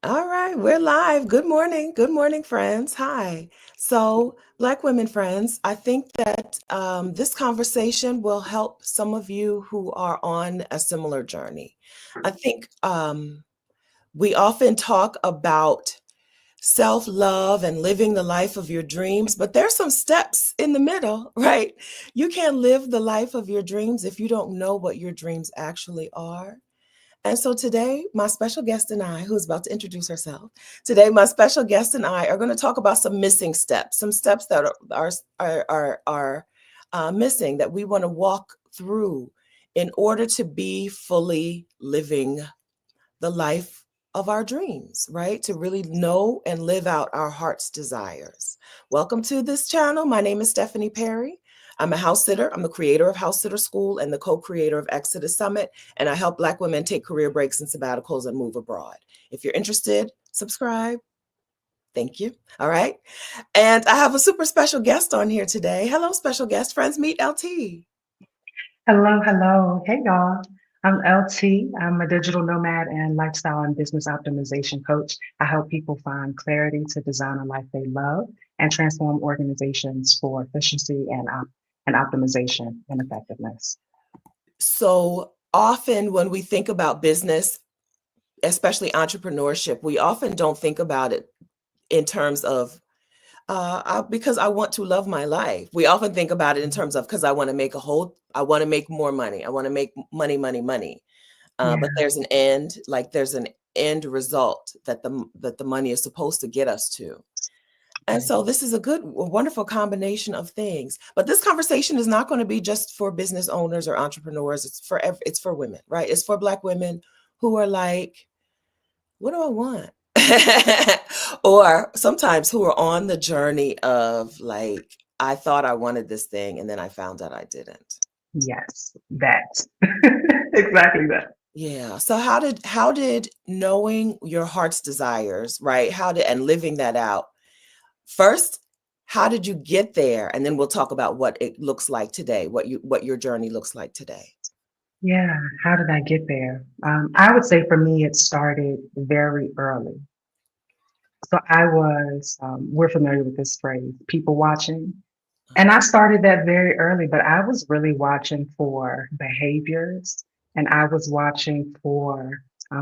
All right, we're live. Good morning. Good morning, friends. Hi. So, Black women friends, I think that this conversation will help some of you who are on a similar journey. I think we often talk about self love and living the life of your dreams, but there's some steps in the middle, right? You can't live the life of your dreams if you don't know what your dreams actually are. And so today, my special guest and I, who's about to introduce herself, today my special guest and I are going to talk about some missing steps, some steps that are missing that we want to walk through in order to be fully living the life of our dreams, right? To really know and live out our heart's desires. Welcome to this channel. My name is Stephanie Perry. I'm a house sitter. I'm the creator of House Sitter School and the co-creator of Exodus Summit. And I help Black women take career breaks and sabbaticals and move abroad. If you're interested, subscribe. Thank you. All right. And I have a super special guest on here today. Hello, special guest. Friends, meet LT. Hello, hello. Hey, y'all. I'm LT. I'm a digital nomad and lifestyle and business optimization coach. I help people find clarity to design a life they love and transform organizations for efficiency and optimization and effectiveness. So often when we think about business, especially entrepreneurship, we often don't think about it in terms of because I want to love my life. We often think about it in terms of because I want to make more money. I want to make money, money, money. But Yeah, there's an end result that the money is supposed to get us to. And right. so this is a wonderful combination of things. But this conversation is not going to be just for business owners or entrepreneurs. It's for women, right? It's for Black women who are like, what do I want? Or sometimes who are on the journey of like, I thought I wanted this thing and then I found out I didn't. Yes, that. Exactly that. Yeah. So how did knowing your heart's desires, right? And living that out first, how did you get there? And then we'll talk about what it looks like today, what your journey looks like today. Yeah, how did I get there? I would say for me, it started very early. So we're familiar with this phrase, people watching. And I started that very early, but I was really watching for behaviors and I was watching for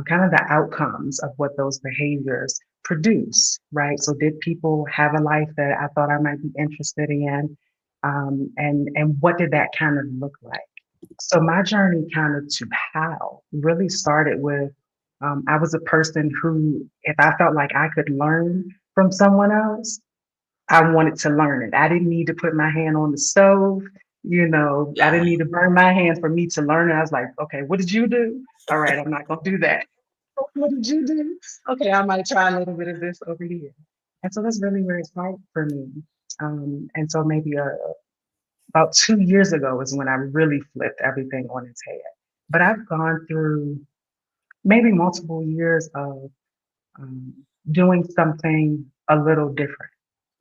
kind of the outcomes of what those behaviors produce, right? So, did people have a life that I thought I might be interested in? And what did that kind of look like? So, my journey kind of to how really started with I was a person who, if I felt like I could learn from someone else, I wanted to learn it. I didn't need to put my hand on the stove. I didn't need to burn my hand for me to learn it. I was like, okay, what did you do? All right, I'm not going to do that. What did you do? Okay, I might try a little bit of this over here. And so that's really where it started for me. And so maybe about 2 years ago is when I really flipped everything on its head. But I've gone through maybe multiple years of um, doing something a little different.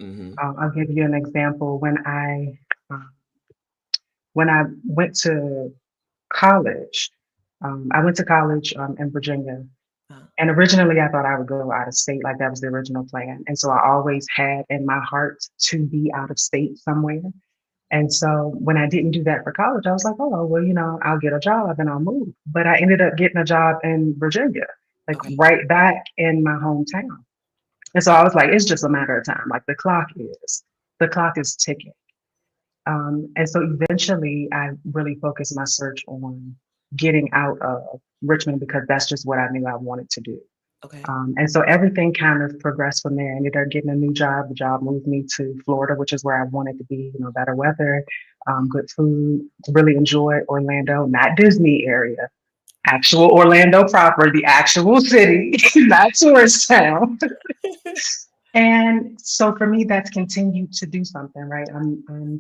Mm-hmm. I'll give you an example. Uh, when I went to college, I went to college in Virginia, Uh, and originally I thought I would go out of state, like that was the original plan. And so I always had in my heart to be out of state somewhere. And so when I didn't do that for college, I was like, oh, well, I'll get a job and I'll move. But I ended up getting a job in Virginia, like okay. right back in my hometown. And so I was like, it's just a matter of time. Like the clock is ticking. And so eventually I really focused my search on getting out of Richmond because that's just what I knew I wanted to do. Okay. And so everything kind of progressed from there. I ended up getting a new job. The job moved me to Florida, which is where I wanted to be, better weather, good food. Really enjoyed Orlando, not Disney area, actual Orlando proper, the actual city, not tourist town. And so for me, that's continued to do something, right? I'm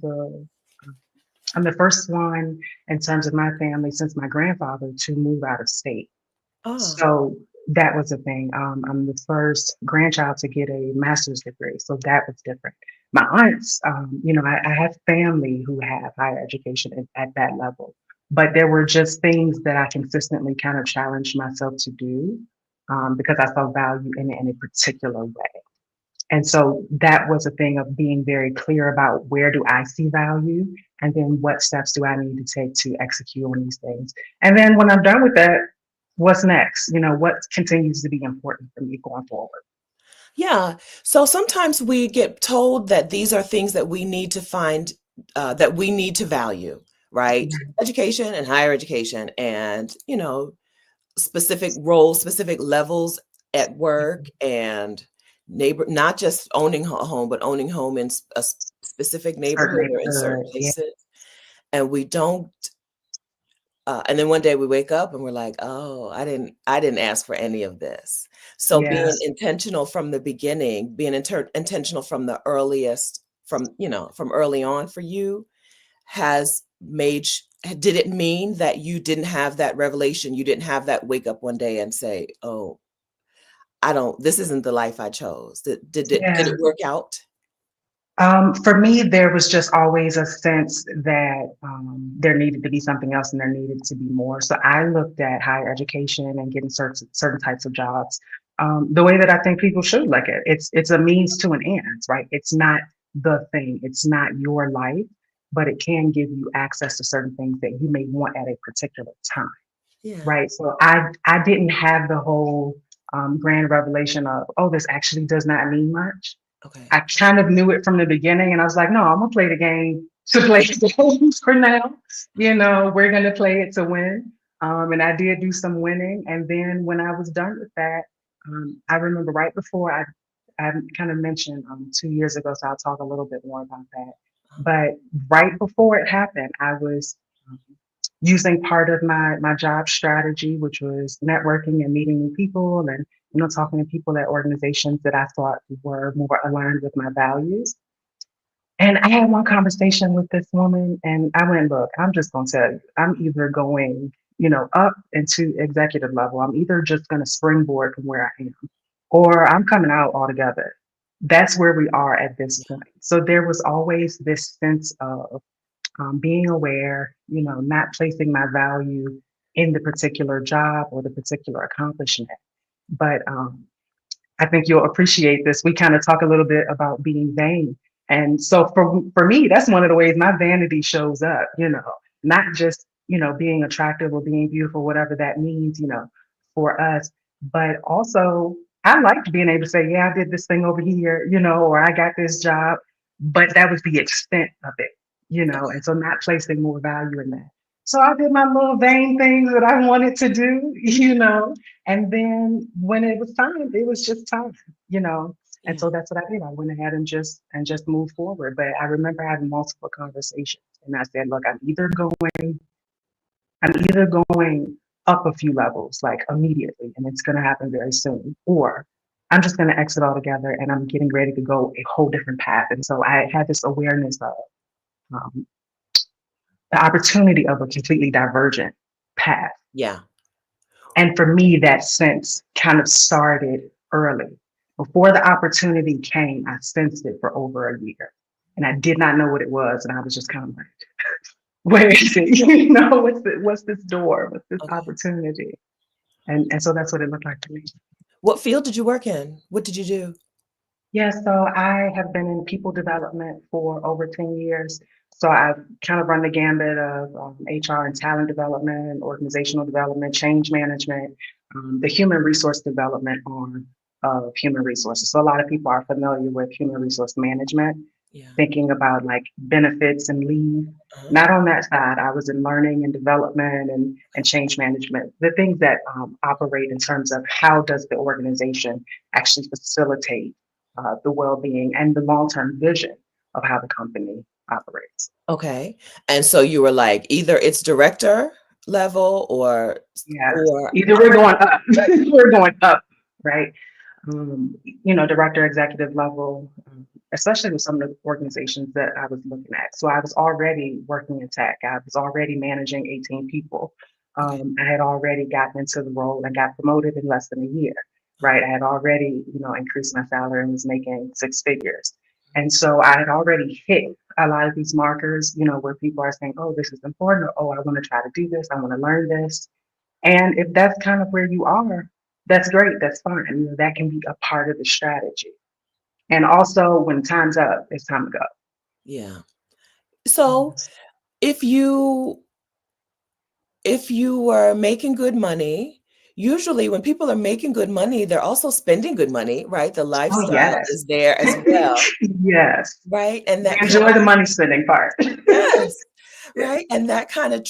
the first one in terms of my family since my grandfather to move out of state. Oh, So that was a thing. I'm the first grandchild to get a master's degree, so that was different. My aunts, I have family who have higher education at that level, but there were just things that I consistently kind of challenged myself to do because I saw value in it in a particular way. And so that was a thing of being very clear about where do I see value and then what steps do I need to take to execute on these things. And then when I'm done with that, what's next? What continues to be important for me going forward? Yeah. So sometimes we get told that these are things that we need to find, that we need to value, right? Education and higher education and, specific roles, specific levels at work and not just owning a home, but owning home in a specific neighborhood Certainly or in certain good. Yeah. places. And we don't, and then one day we wake up and we're like, oh, I didn't ask for any of this. So being Yes. intentional from the beginning, being intentional from the earliest, from early on for you has did it mean that you didn't have that revelation? You didn't have that wake up one day and say, oh, this isn't the life I chose. Did Yeah. it work out? For me, there was just always a sense that there needed to be something else and there needed to be more. So I looked at higher education and getting certain types of jobs the way that I think people should look at it. It's a means to an end, right? It's not the thing. It's not your life, but it can give you access to certain things that you may want at a particular time, Yeah. right? So I didn't have the whole grand revelation of, oh, this actually does not mean much. Okay. I kind of knew it from the beginning, and I was like, no, I'm gonna play the game to play the game for now. We're gonna play it to win. And I did do some winning, and then when I was done with that, I remember right before I kind of mentioned 2 years ago, so I'll talk a little bit more about that. But right before it happened, I was um, using part of my job strategy, which was networking and meeting new people and talking to people at organizations that I thought were more aligned with my values. And I had one conversation with this woman, and I went, look, I'm just going to tell you, I'm either going, up into executive level. I'm either just going to springboard from where I am, or I'm coming out altogether. That's where we are at this point. So there was always this sense of being aware, not placing my value in the particular job or the particular accomplishment. But I think you'll appreciate this. We kind of talk a little bit about being vain. And so for me, that's one of the ways my vanity shows up, not just, being attractive or being beautiful, whatever that means, for us, but also I liked being able to say, yeah, I did this thing over here, or I got this job, but that was the extent of it, and so not placing more value in that. So I did my little vain things that I wanted to do, and then when it was time, it was just time, you know. And Yeah. so that's what I did. I went ahead and just moved forward. But I remember having multiple conversations, and I said, look, I'm either going up a few levels, like immediately, and it's going to happen very soon, or I'm just going to exit altogether, and I'm getting ready to go a whole different path. And so I had this awareness of um, the opportunity of a completely divergent path. Yeah. And for me, that sense kind of started early. Before the opportunity came, I sensed it for over a year. And I did not know what it was. And I was just kind of like, where is it? What's this door? What's this Okay. opportunity? And so that's what it looked like to me. What field did you work in? What did you do? Yeah, so I have been in people development for over 10 years. So I've kind of run the gambit of HR and talent development, organizational development, change management, the human resource development arm of human resources. So a lot of people are familiar with human resource management, Yeah. thinking about like benefits and leave. Uh-huh. Not on that side. I was in learning and development and change management, the things that operate in terms of how does the organization actually facilitate the well-being and the long-term vision of how the company operates. Okay. And so you were like, either it's director level Yeah, or either we're going up, we're going up, right? Director, executive level, especially with some of the organizations that I was looking at. So I was already working in tech. I was already managing 18 people. okay. I had already gotten into the role and got promoted in less than a year, right? I had already, increased my salary and was making six figures. And so I had already hit a lot of these markers, where people are saying, oh, this is important, or oh, I want to try to do this, I want to learn this. And if that's kind of where you are, that's great. That's fine. That can be a part of the strategy. And also, when time's up, it's time to go. Yeah. So Yes. if you if you were making good money, usually when people are making good money, they're also spending good money, right? The Oh, lifestyle yes. is there as well, Yes. right? And We that kind enjoy the money spending part. yes, Yeah. right? And that kind of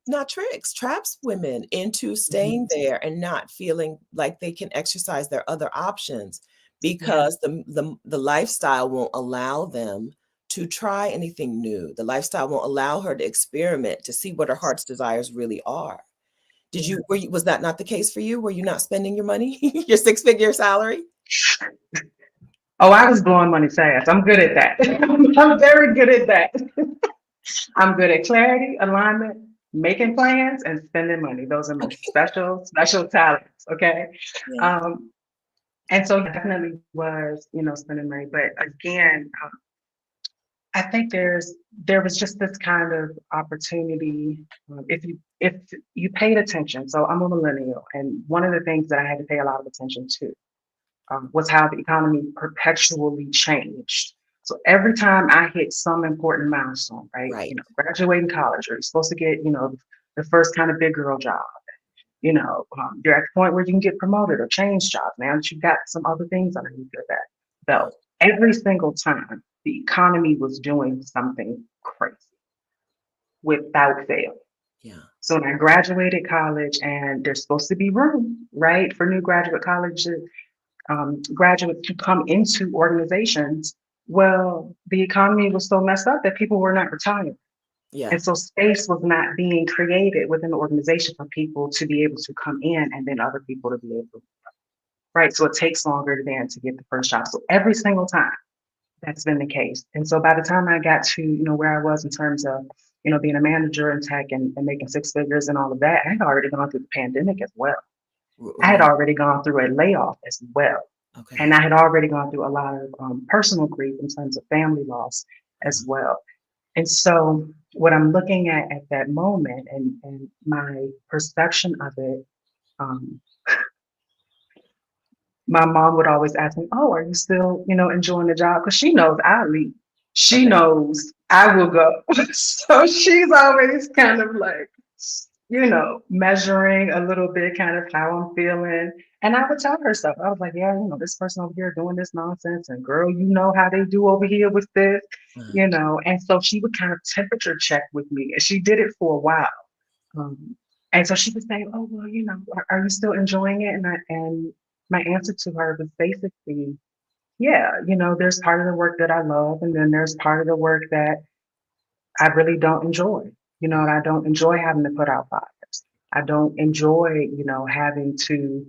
not tricks, traps women into staying Mhm. there and not feeling like they can exercise their other options Yeah. because the lifestyle won't allow them to try anything new. The lifestyle won't allow her to experiment to see what her heart's desires really are. Yeah. Was that not the case for you? Were you not spending your money, your six-figure salary? Oh, I was blowing money fast. I'm good at that. I'm very good at that. I'm good at clarity, alignment, making plans, and spending money. Those are my Okay. special talents. Okay. Yeah. Um, and so definitely was, spending money. But again, I think there was just this kind of opportunity. If you paid attention, so I'm a millennial, and one of the things that I had to pay a lot of attention to was how the economy perpetually changed. So every time I hit some important milestone, right? Right. Graduating college, or you're supposed to get, the first kind of big girl job. You're at the point where you can get promoted or change jobs now that you've got some other things underneath your Yeah. belt. Every single time, the economy was doing something crazy without fail. Yeah. So when I graduated college, and there's supposed to be room, right, for new graduate college graduates to come into organizations. Well, the economy was so messed up that people were not retiring. Yeah. And so space was not being created within the organization for people to be able to come in and then other people to be able to, right? So it takes longer than to get the first job. So every single time that's been the case. And so by the time I got to, where I was in terms of, being a manager in tech and making six figures and all of that, I had already gone through the pandemic as well. I had Right. already gone through a layoff as well. And Okay. I had already gone through a lot of personal grief in terms of family loss as Yeah. well. And so, what I'm looking at that moment, and my perception of it, um, my mom would always ask me, "Oh, are you still, enjoying the job?" Because she knows I'll leave. She Okay. knows I will go. So she's always kind of like, measuring a little bit kind of how I'm feeling. And I would tell her stuff. I was like, yeah, this person over here doing this nonsense. And girl, you know how they do over here with this, Uh, And so she would kind of temperature check with me. And she did it for a while. Um, and so she would say, oh, well, are you still enjoying it? And my answer to her was basically, yeah, there's part of the work that I love. And then there's part of the work that I really don't enjoy, and I don't enjoy having to put out fires. I don't enjoy, having to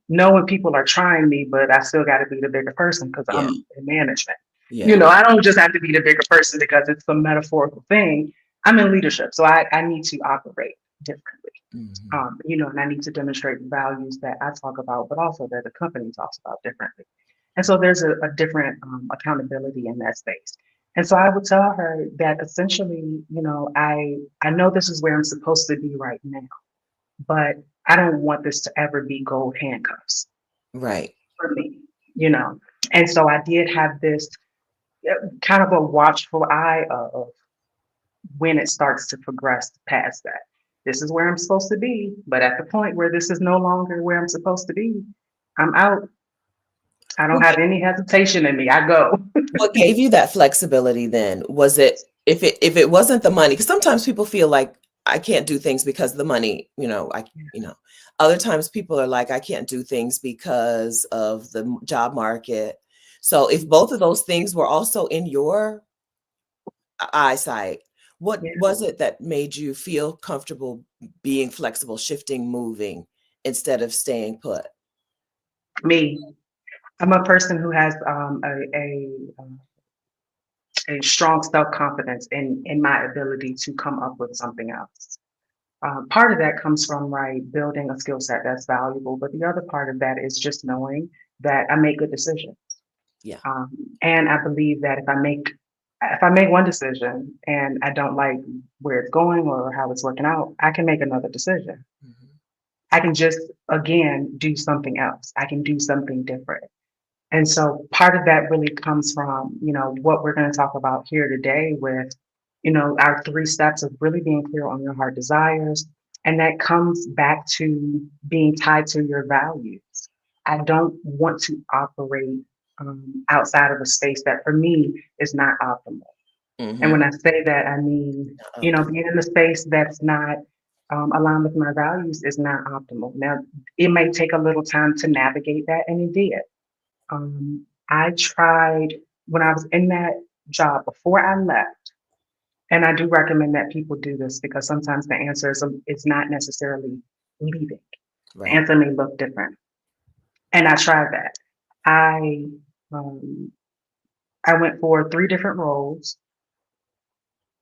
know when people are trying me, but I still got to be the bigger person because yeah. I'm in management. Yeah. I don't just have to be the bigger person because it's a metaphorical thing. I'm in leadership, so I need to operate differently. Mhm. And I need to demonstrate values that I talk about, but also that the company talks about differently. And so there's a different accountability in that space. And so I would tell her that essentially, I know this is where I'm supposed to be right now, but I don't want this to ever be gold handcuffs Right. for me, you know. And so I did have this kind of a watchful eye of when it starts to progress past that. This is where I'm supposed to be, but at the point where this is no longer where I'm supposed to be, I'm out. I don't What have any hesitation in me. I go. what gave you that flexibility then? Was it if it wasn't the money? Because sometimes people feel like I can't do things because of the money, you know. Other times people are like I can't do things because of the job market. So if both of those things were also in your eyesight, what Yeah, was it that made you feel comfortable being flexible, shifting, moving instead of staying put? me. I'm a person who has a strong self confidence in my ability to come up with something else. Part of that comes from building a skill set that's valuable, but the other part of that is just knowing that I make good decisions. Yeah. Um, and I believe that if I make one decision and I don't like where it's going or how it's working out, I can make another decision. Mhm. I can just, again, do something else. I can do something different. And so part of that really comes from, what we're going to talk about here today with, our three steps of really being clear on your heart desires. And that comes back to being tied to your values. I don't want to operate outside of a space that for me is not optimal. And Mm-hmm. when I say that, I mean, being in a space that's not aligned with my values is not optimal. Now, it may take a little time to navigate that, and it did. I tried when I was in that job before I left, and I do recommend that people do this because sometimes the answer is not necessarily leaving. The Right. answer may look different. And I tried that. I um, I went for three different roles.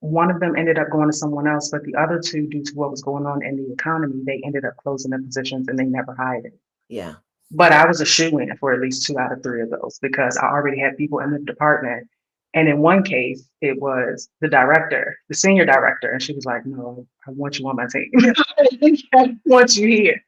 One of them ended up going to someone else, but the other two, due to what was going on in the economy, they ended up closing their positions and they never hired it. Yeah. But I was a shoe-in for at least two out of three of those because I already had people in the department. And in one case, it was the director, the senior director, and she was like, "No, I want you on my team. I want you here."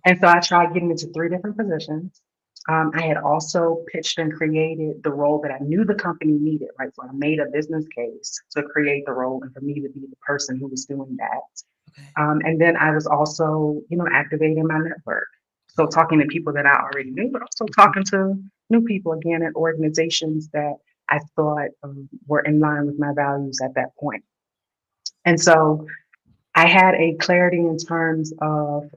And so I tried getting into three different positions. I had also pitched and created the role that I knew the company needed, right? So I made a business case to create the role and for me to be the person who was doing that. Okay. And then I was also, activating my network. So talking to people that I already knew, but also talking to new people again at organizations that I thought were in line with my values at that point. And so I had a clarity in terms of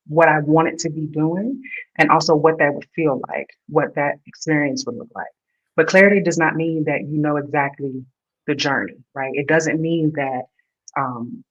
what I wanted to be doing and also what that would feel like, what that experience would look like. But clarity does not mean that you know exactly the journey, right? It doesn't mean that um,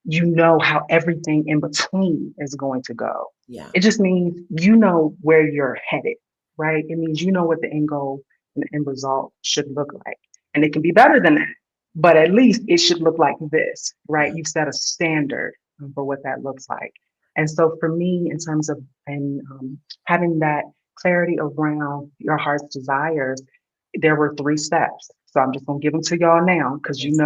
you know how everything in between is going to go. Yeah. It just means you know where you're headed, right? It means you know what the end goal and the end result should look like. And it can be better than that, but at least it should look like this, right? Yeah. You've set a standard for what that looks like. And so for me, in terms of having that clarity around your heart's desires, there were three steps. So I'm just going to give them to y'all now because Yes.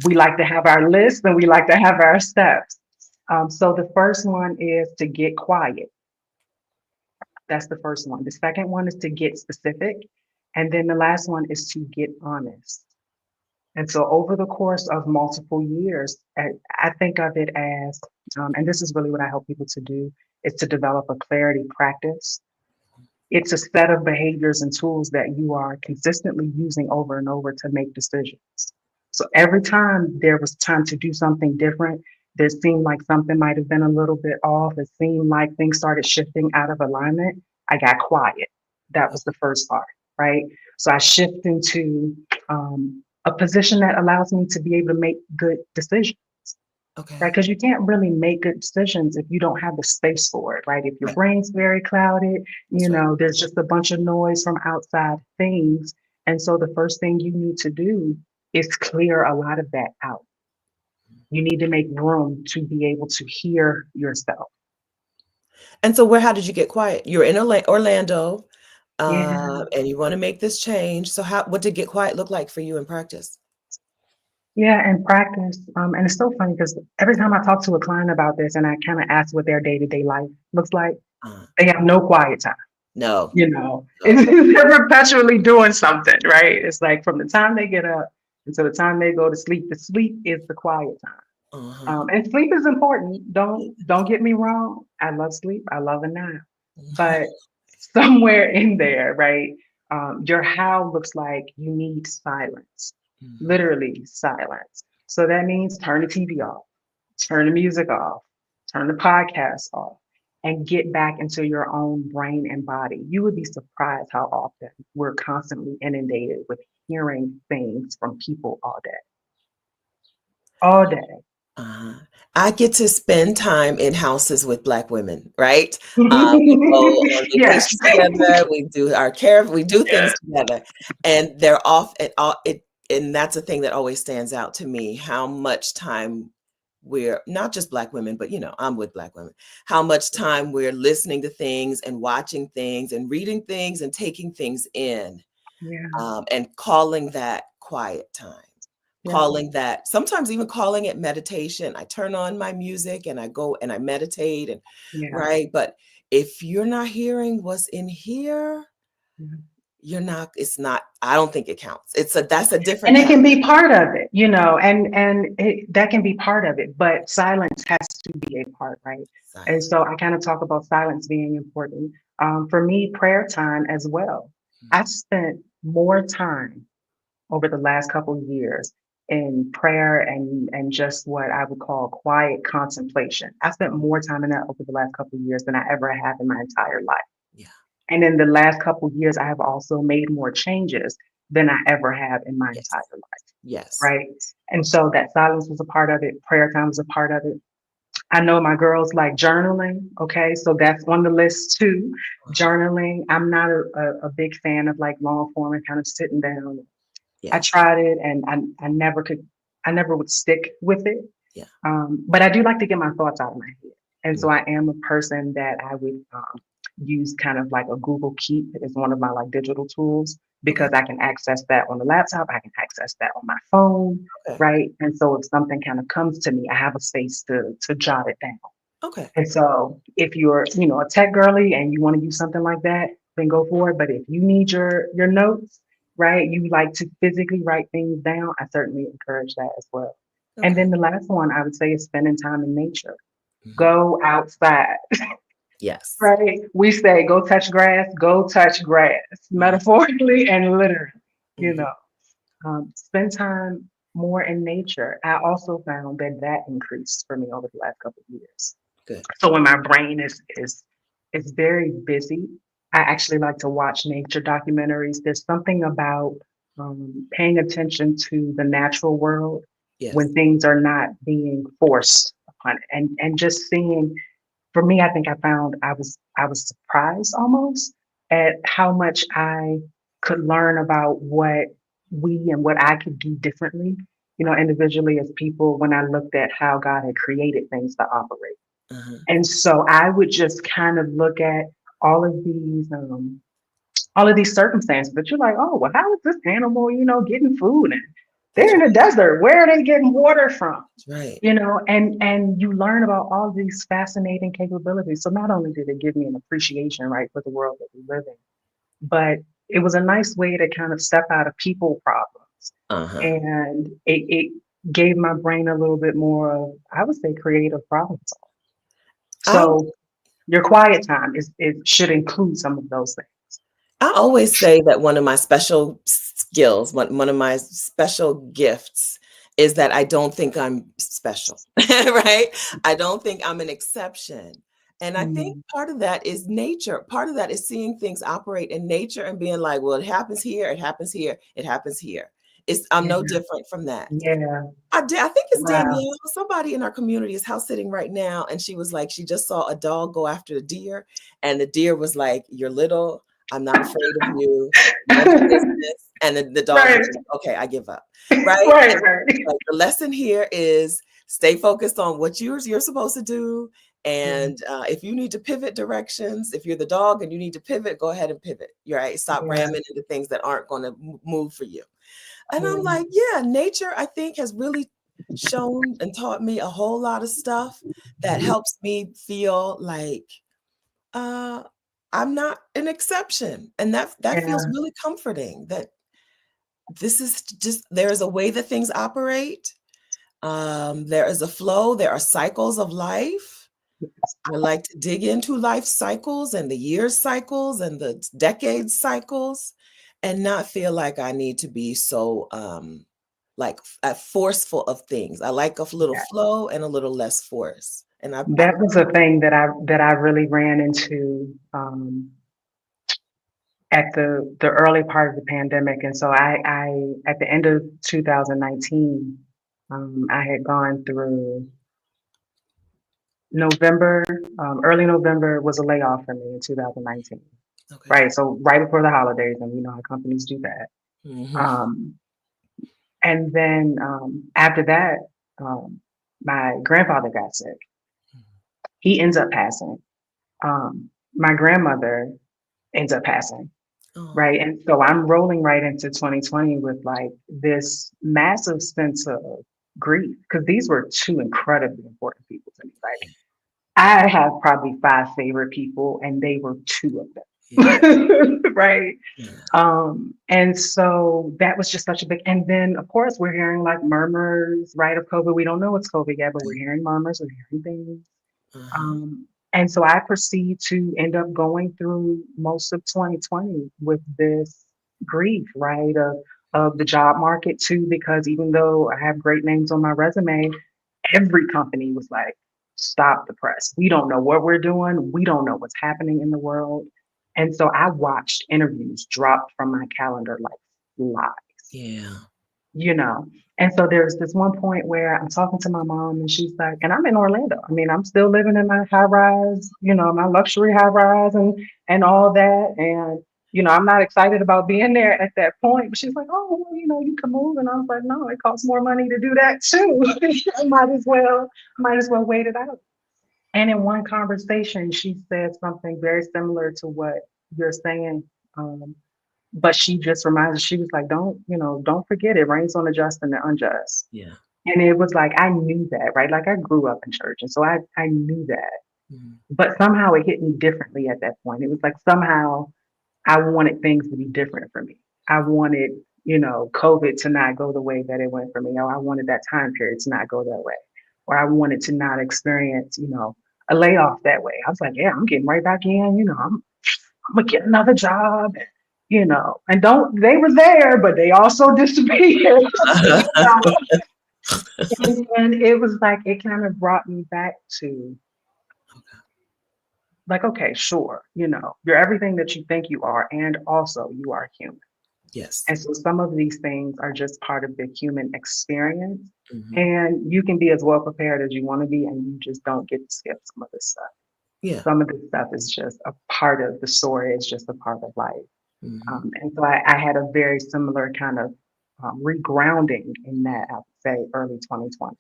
we like to have our list and we like to have our steps. So the first one is to get quiet. That's the first one. The second one is to get specific. And then the last one is to get honest. And so over the course of multiple years, I think of it as, and this is really what I help people to do, is to develop a clarity practice. It's a set of behaviors and tools that you are consistently using over and over to make decisions. So every time there was time to do something different, there seemed like something might have been a little bit off. It seemed like things started shifting out of alignment. I got quiet. That was the first part, right? So I shift into a position that allows me to be able to make good decisions, right? Okay. Because you can't really make good decisions if you don't have the space for it, right? If your Right. brain's very clouded, That's right. there's just a bunch of noise from outside things. And so the first thing you need to do is clear a lot of that out. You need to make room to be able to hear yourself. And so how did you get quiet? You're in Orlando, Yeah. and you want to make this change. So what did get quiet look like for you in practice? Yeah, and practice. And it's so funny because every time I talk to a client about this and I kind of ask what their day-to-day life looks like, Uh, they have no quiet time. no, no. They're perpetually doing something, right? It's like from the time they get up until the time they go to sleep, the sleep is the quiet time. Uh-huh. And sleep is important. Don't get me wrong. I love sleep. I love a nap. But somewhere in there, right? Your how looks like you need silence, Mhm. literally silence. So that means turn the TV off, turn the music off, turn the podcast off, and get back into your own brain and body. You would be surprised how often we're constantly inundated with hearing things from people all day. Uh-huh. I get to spend time in houses with Black women, right? We go on Yes. vacations together. We do our care. We do things Yeah. together, and they're off. And all it, and that's a thing that always stands out to me. How much time we're not just Black women, but I'm with Black women. How much time we're listening to things and watching things and reading things and taking things in, Yeah. and calling that quiet time. Yeah. calling that, sometimes even calling it meditation. I turn on my music and I go and I meditate and Yeah. right. But if you're not hearing what's in here, Yeah. you're not, it's not, I don't think it counts. That's a And different it kind can be part of it, that can be part of it, but silence has to be a part, right? of And silence. so I kind of talk about silence being important. For me, prayer time as well. I spent more time over the last couple of years in prayer and just what I would call quiet contemplation. I spent more time in that over the last couple of years than I ever have in my entire life. Yeah. And in the last couple of years, I have also made more changes than I ever have in my entire Yes. life, Yes. right? And so that silence was a part of it. Prayer time was a part of it. I know my girls like journaling. Okay. So that's on the list too. Uh-huh. Journaling. I'm not a big fan of like long form and kind of sitting down. I Yeah. tried it and I never would stick with it. Yeah. But I do like to get my thoughts out of my head. And so Mm. I am a person that I would use kind of like a Google Keep as one of my like digital tools Okay. because I can access that on the laptop. I can access that on my phone, Okay. right? And so if something kind of comes to me, I have a space to jot it down. Okay. And so if you're, a tech girly and you want to use something like that, then go for it. But if you need your notes, right, you like to physically write things down, I certainly encourage that as well. And Okay. then the last one I would say is spending time in nature. Mhm. Go outside, Yes. right? We say go touch grass, Mhm. metaphorically and literally, you Mhm. know. Spend time more in nature. I also found that increased for me over the last couple of years. Good. So when my brain is very busy, I actually like to watch nature documentaries. There's something about paying attention to the natural world Yes. when things are not being forced upon it, and just seeing. For me, I think I was surprised almost at how much I could learn about what I could do differently, individually as people when I looked at how God had created things to operate. Uh-huh. And so I would just kind of look at all of these um, all of these circumstances that you're like, oh, well, how is this animal, getting food? And they're That's in right. the desert. Where are they getting water from? That's right. And you learn about all these fascinating capabilities. So not only did it give me an appreciation, right, for the world that we live in, but it was a nice way to kind of step out of people problems. Uh-huh. And it gave my brain a little bit more of, I would say, creative problem solving. I'll So your quiet time it should include some of those things. I always say that one of my special skills, one of my special gifts is that I don't think I'm special, right? I don't think I'm an exception. And I think Mm, part of that is nature. Part of that is seeing things operate in nature and being like, well, it happens here, it happens here, it happens here. I'm yeah, no different from that. yeah, I think it's wow, Danielle. Somebody in our community is house sitting right now, and she was like, she just saw a dog go after a deer, and the deer was like, "You're little. I'm not afraid of you. Mind your business." And then the dog right, was like, "Okay, I give up." Right? right, And right. like the lesson here is stay focused on what you're supposed to do. Yeah, And if you need to pivot directions, if you're the dog and you need to pivot, go ahead and pivot. You're right. Stop yeah, ramming into things that aren't going to move for you. And I'm yeah, like, yeah, nature, I think, has really shown and taught me a whole lot of stuff that helps me feel like uh, I'm not an exception. And that feels yeah, really comforting that this is just, there is a way that things operate. There is a flow, there are cycles of life. I like to dig into life cycles and the year cycles and the decade cycles and not feel like I need to be so like forceful of things. I like a little yeah. flow and a little less force. And I That was a thing that I really ran into at the early part of the pandemic, and so I at the end of 2019, I had gone through November, early November was a layoff for me in 2019, okay. right? So right before the holidays, and you know how companies do that. Hmm. Um, and then after that, um, my grandfather got sick. He ends up passing. My grandmother ends up passing. Oh, right? And so I'm rolling right into 2020 with like this massive sense of grief because these were two incredibly important people to me. Like I have probably five favorite people, and they were two of yeah, them, right? yeah. And so that was just such a big. And then of course we're hearing like murmurs, right, of COVID. We don't know what's COVID yet, but we're hearing murmurs, we're hearing things. Uh-huh. And so I proceed to end up going through most of 2020 with this grief, right, of the job market too, because even though I have great names on my resume, every company was like, stop the press. We don't know what we're doing. We don't know what's happening in the world. And so I watched interviews drop from my calendar like flies, Yeah. you know. And so there's this one point where I'm talking to my mom and she's like, and I'm in Orlando. I mean, I'm still living in my high rise, my luxury high rise and all that. And I'm not excited about being there at that point. But she's like, oh, well, you can move. And I was like, no, it costs more money to do that too. I might as well wait it out. And in one conversation, she said something very similar to what you're saying. Um, but she just reminded, she was like, don't forget it rains on the just and the unjust. Yeah. And it was like, I knew that, right? Like I grew up in church. And so I knew that. Mhm. But somehow it hit me differently at that point. It was like somehow I wanted things to be different for me. I wanted, COVID to not go the way that it went for me. Or I wanted that time period to not go that way. Or I wanted to not experience, a layoff that way. I was like, yeah, I'm getting right back in, I'm gonna get another job, and don't they were there, but they also disappeared. And it was like it kind of brought me back to like, okay, sure, you're everything that you think you are, and also you are human. Yes. And so some of these things are just part of the human experience. Hmm. And you can be as well prepared as you want to be, and you just don't get to skip some of this stuff. Yeah. Some of this stuff is just a part of the story, it's just a part of life. Hmm. And so I had a very similar kind of regrounding in that, I would say, early 2020.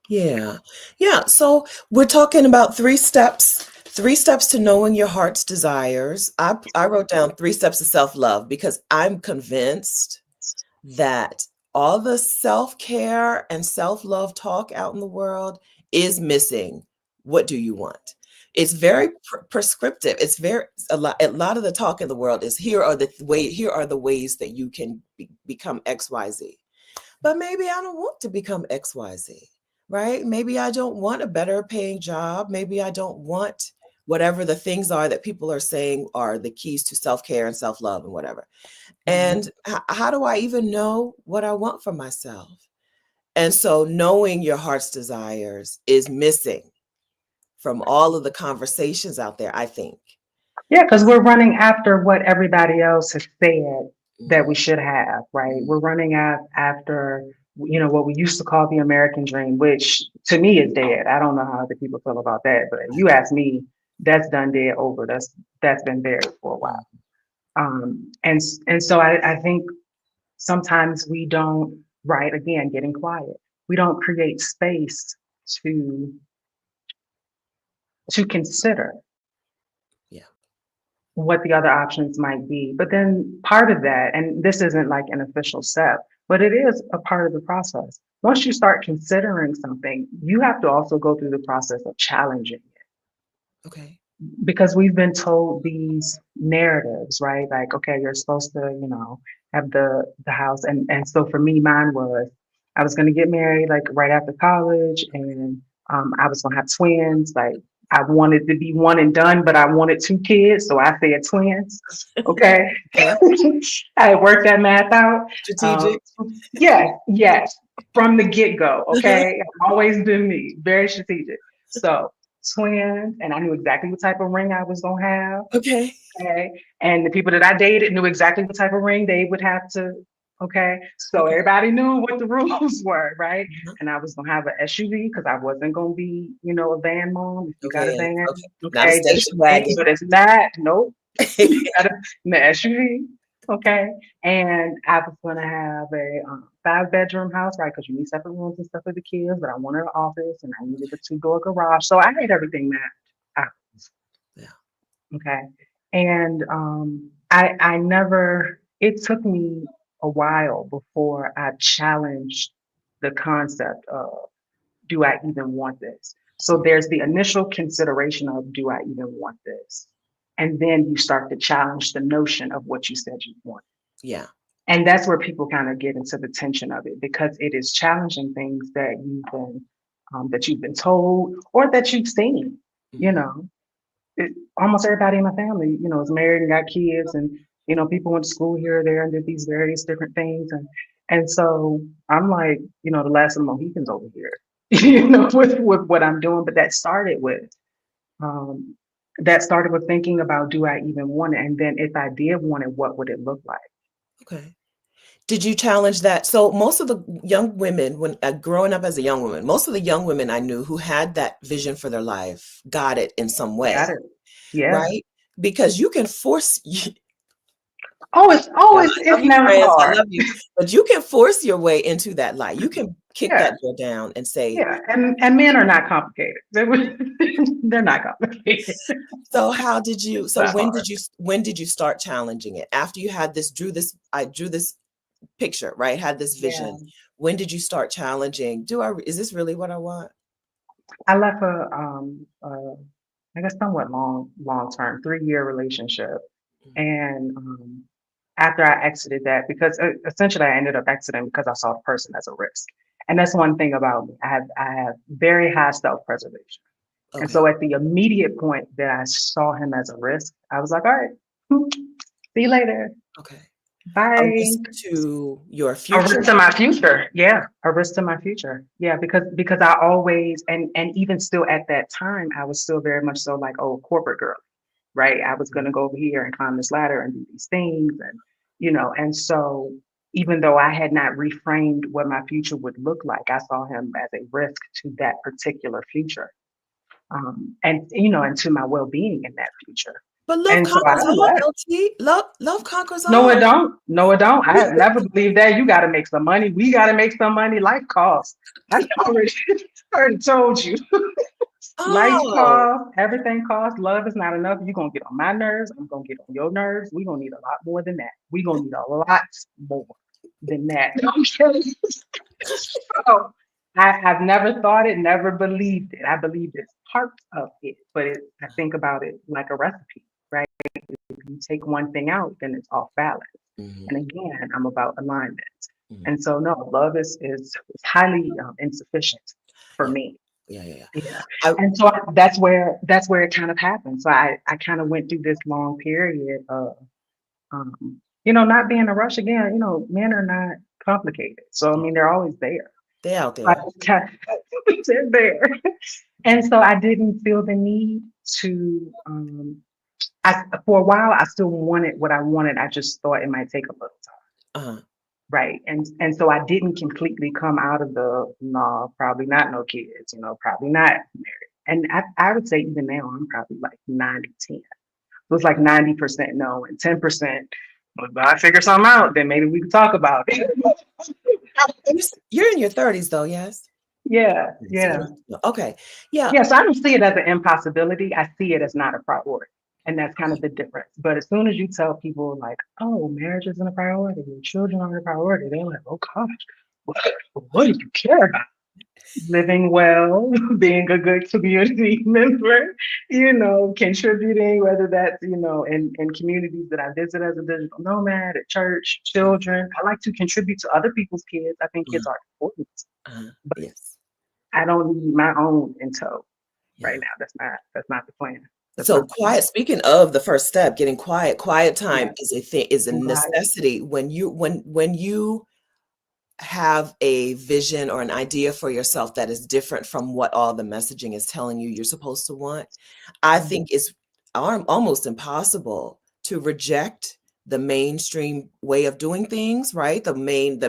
Yeah. Yeah. So we're talking about three steps to knowing your heart's desires. I wrote down three steps to self-love because I'm convinced that all the self-care and self-love talk out in the world is missing. What do you want? It's very prescriptive. It's very a lot of the talk in the world is here are the ways that you can become XYZ. But maybe I don't want to become XYZ, right? Maybe I don't want a better paying job. Maybe I don't want whatever the things are that people are saying are the keys to self-care and self-love and whatever. And Mhm. how do I even know what I want for myself? And so knowing your heart's desires is missing from all of the conversations out there, I think. Yeah, because we're running after what everybody else has said that we Mhm, should have, right? mhm. We're running after, what we used to call the American dream, which to me is dead. I don't know how other people feel about that, but I you do. ask me, that's done dead over. That's been buried for a while. Mm. And so I think sometimes we don't, right? Again, getting quiet. We don't create space to to consider Yeah. what the other options might be. But then part of that, and this isn't like an official step, but it is a part of the process. Once you start considering something, you have to also go through the process of challenging it Okay. because we've been told these narratives, right? Like, okay, you're supposed to, have the house. And so for me, mine was I was gonna get married like right after college and I was gonna have twins. Like I wanted to be one and done, but I wanted two kids, so I said twins. Okay. Okay. I had worked that math out. Um, Strategic. yes, from the get-go. Okay. Always been me, very strategic. So twins, and I knew exactly what type of ring I was gonna have. Okay. Okay. And the people that I dated knew exactly what type of ring they would have to. Okay. So Okay. everybody knew what the rules were, right? Mhm. And I was gonna have an SUV because I wasn't gonna be, a van mom. If you got a Okay. van, Okay. Not a okay, that's station your thing, wagon. but it's not. Nope. You got the SUV. Okay. And I was gonna have a 5-bedroom house, right? Because you need separate rooms and stuff for the kids, but I wanted an office and I needed a 2-door garage. So I had everything mapped out. Yeah. Okay. And I never, it took me a while before I challenged the concept of, do I even want this? So there's the initial consideration of, do I even want this? And then you start to challenge the notion of what you said you want. Yeah. And that's where people kind of get into the tension of it, because it is challenging things that you've been told or that you've seen. You Mhm. know, almost everybody in my family, is married and got kids, and people went to school here or there and did these various different things, and so I'm like, the last of the Mohicans over here, with what I'm doing. But um, that started with thinking about, do I even want it, and then if I did want it, what would it look like? Okay. Did you challenge that? So most of the young women, when growing up as a young woman, most of the young women I knew who had that vision for their life got it in some way, Got it? Yeah. right? Because you can force, Oh, I love it's you, never friends, I hard. love you, but you can force your way into that light. You can kick Yeah. that door down and say, Yeah, and men are not complicated. They're not complicated. so how did you, It's so not hard. when did you start challenging it? After you had I drew this picture, right? Had this Yeah, vision. When did you start challenging? Is this really what I want? I left I guess somewhat long term 3 year relationship, Mhm. and after I exited that, because essentially I ended up exiting because I saw the person as a risk, and that's one thing about me. I have very high self preservation, and Okay. so at the immediate point that I saw him as a risk, I was like, all right, see you later, Okay. A bye. risk to your A future? risk to my future. Yeah, a risk to my future. Yeah, because I always, and even still at that time, I was still very much so like, oh, corporate girl, right? I was going to go over here and climb this ladder and do these things, and and so even though I had not reframed what my future would look like, I saw him as a risk to that particular future, and and to my well being in that future. But love And so I conquers all, left. LT. Love conquers No, it all. don't. No, it don't. I never believed that. You got to make some money. We got to make some money. Life costs. I already, already told you. Life Oh, costs. Everything costs. Love is not enough. You're going to get on my nerves. I'm going to get on your nerves. We're going to need a lot more than that. We're going to need a lot more than that. Okay. So I've never thought it, never believed it. I believe it's part of it, but I think about it like a recipe, right? If you take one thing out, then it's off balance. hmm, And again, I'm about alignment. hmm. And so, no, love is highly insufficient for Yeah, me. yeah, yeah, yeah. Yeah. I, And so that's where it kind of happened. So I kind of went through this long period of, not being a rush again. Men are not complicated. So, I yeah, mean, they're always there. they out I there. just they're there. And so I didn't feel the need to, for a while, I still wanted what I wanted. I just thought it might take a little time. Uh-huh. Right. And so I didn't completely come out of the, no, probably not, no kids, probably not married. And I would say even now I'm probably like 90-10. So it's like 90% no and 10%. Well, if I figure something out, then maybe we can talk about it. You're in your 30s though, yes? Yeah, So you yeah. don't know. Okay. Yeah. Yeah, so I don't see it as an impossibility. I see it as not a priority. And that's kind of the difference. But as soon as you tell people like, oh, marriage isn't a priority, your children aren't a priority, they're like, oh gosh, what, what do you care about? Living well, being a good community member, contributing, whether that's, in communities that I visit as a digital nomad, at church, children. I like to contribute to other people's kids. I think kids Uh-huh. are important, Uh-huh. but Yes. I don't need my own in tow right Yeah. now. That's not the plan. That's So not the plan. quiet, speaking of the first step, getting quiet time Yeah. is a thing, is a Right. necessity when you have a vision or an idea for yourself that is different from what all the messaging is telling you you're supposed to want. I Mhm. think it's almost impossible to reject the mainstream way of doing things, right? The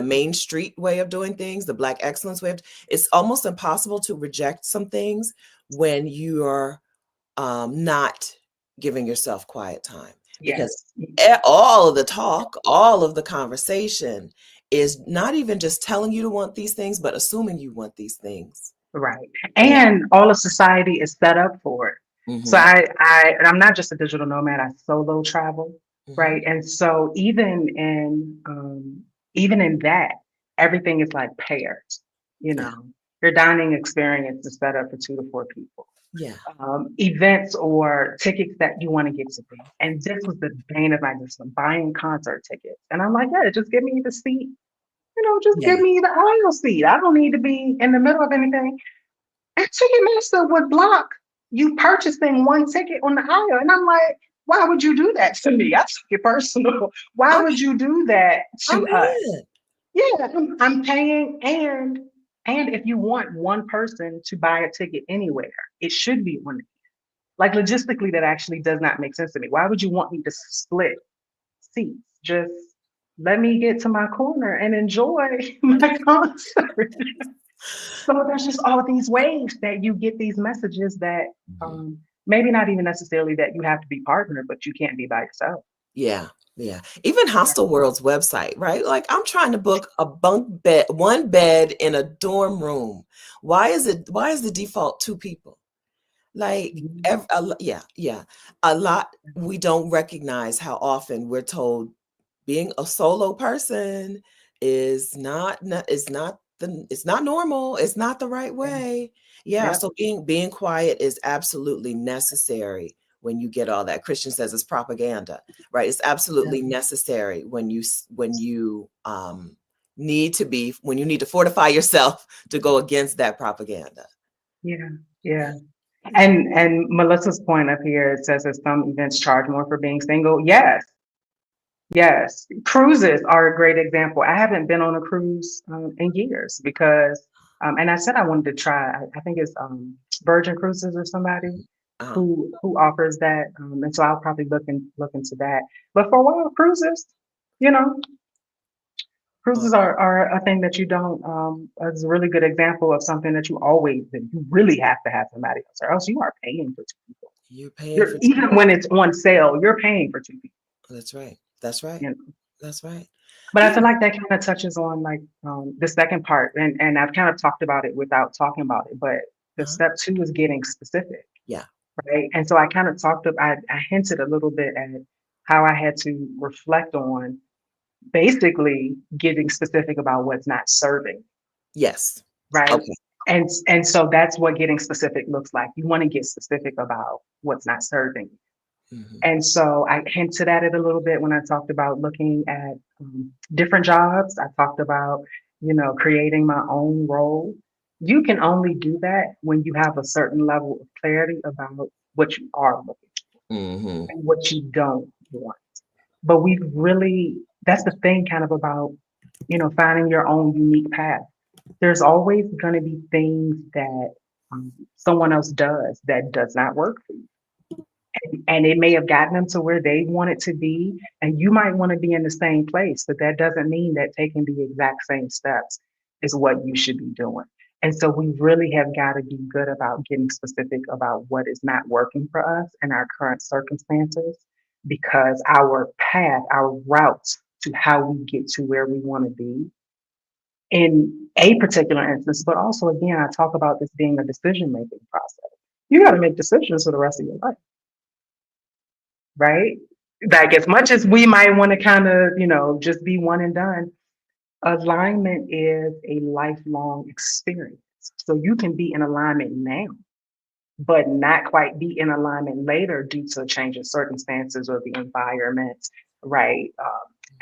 main street way of doing things, the Black excellence way of, it's almost impossible to reject some things when you're not giving yourself quiet time, because Yes. all of the talk, all of the conversation is not even just telling you to want these things, but assuming you want these things. Right. And And all of society is set up for it. So mhm, and I'm not just a digital nomad, I solo travel. Hmm. right? And so even in that, everything is like pairs. You Yeah. know, your dining experience is set up for 2 to 4 people. Yeah. Events or tickets that you want to get to things. And this was the bane of my existence, buying concert tickets. And I'm like, yeah, just give me the seat. Just Yeah. give me the aisle seat. I don't need to be in the middle of anything. And Ticketmaster would block you purchasing one ticket on the aisle. And I'm like, why would you do that to me? I took it personal. Why I'm would you do that I'm to us? in. Yeah, I'm paying, and if you want one person to buy a ticket anywhere, it should be one. Like logistically, that actually does not make sense to me. Why would you want me to split seats? Just let me get to my corner and enjoy my concert. So there's just all these ways that you get these messages that Mhm. maybe not even necessarily that you have to be partnered, but you can't be by yourself. Yeah, yeah. Even Hostel World's website, right? Like I'm trying to book a bunk bed, one bed in a dorm room. Why is the default two people? Like Mhm. yeah, yeah. A lot we don't recognize how often we're told being a solo person it's not normal. It's not the right Yeah. way. Yeah, Yep. so being quiet is absolutely necessary when you get all that. Christian says it's propaganda, right? It's Yeah. absolutely necessary when you when you need to fortify yourself to go against that propaganda. Yeah. Yeah. Yeah. And Melissa's point up here, it says that some events charge more for being single. Yes, yes. Cruises are a great example. I haven't been on a cruise in years because, and I said I wanted to try. I think it's Virgin Cruises or somebody Uh, who offers that, and so I'll probably look into that. But for a while, cruises, you know, uh, cruises are a thing that you don't. Is a really good example of something that you always do. You really have to have somebody else, or else you are paying for two people. you're paying You're for even when it's on sale, you're paying for two people. that's right. That's right. You know. That's right. But I Yeah. feel like that kind of touches on like the second part, and I've kind of talked about it without talking about it. But the Uh-huh. step two is getting specific, Yeah. right? And so I kind of I hinted a little bit at how I had to reflect on basically getting specific about what's not serving, Yes. right? Okay. And so that's what getting specific looks like. You want to get specific about what's not serving. Hmm. And so I hinted at it a little bit when I talked about looking at different jobs. I talked about, creating my own role. You can only do that when you have a certain level of clarity about what you are looking Hmm. for and what you don't want. But we've really, that's the thing kind of about, finding your own unique path. There's always going to be things that someone else does that does not work for you, and it may have gotten them to where they want it to be, and you might want to be in the same place, but that doesn't mean that taking the exact same steps is what you should be doing. And so we really have got to be good about getting specific about what is not working for us in our current circumstances, because our path, our route to how we get to where we want to be in a particular instance, but also again, I talk about this being a decision making process. You got to make decisions for the rest of your life, right? Like as much as we might want to kind of, just be one and done, alignment is a lifelong experience. So you can be in alignment now, but not quite be in alignment later due to a change in circumstances or the environment, right?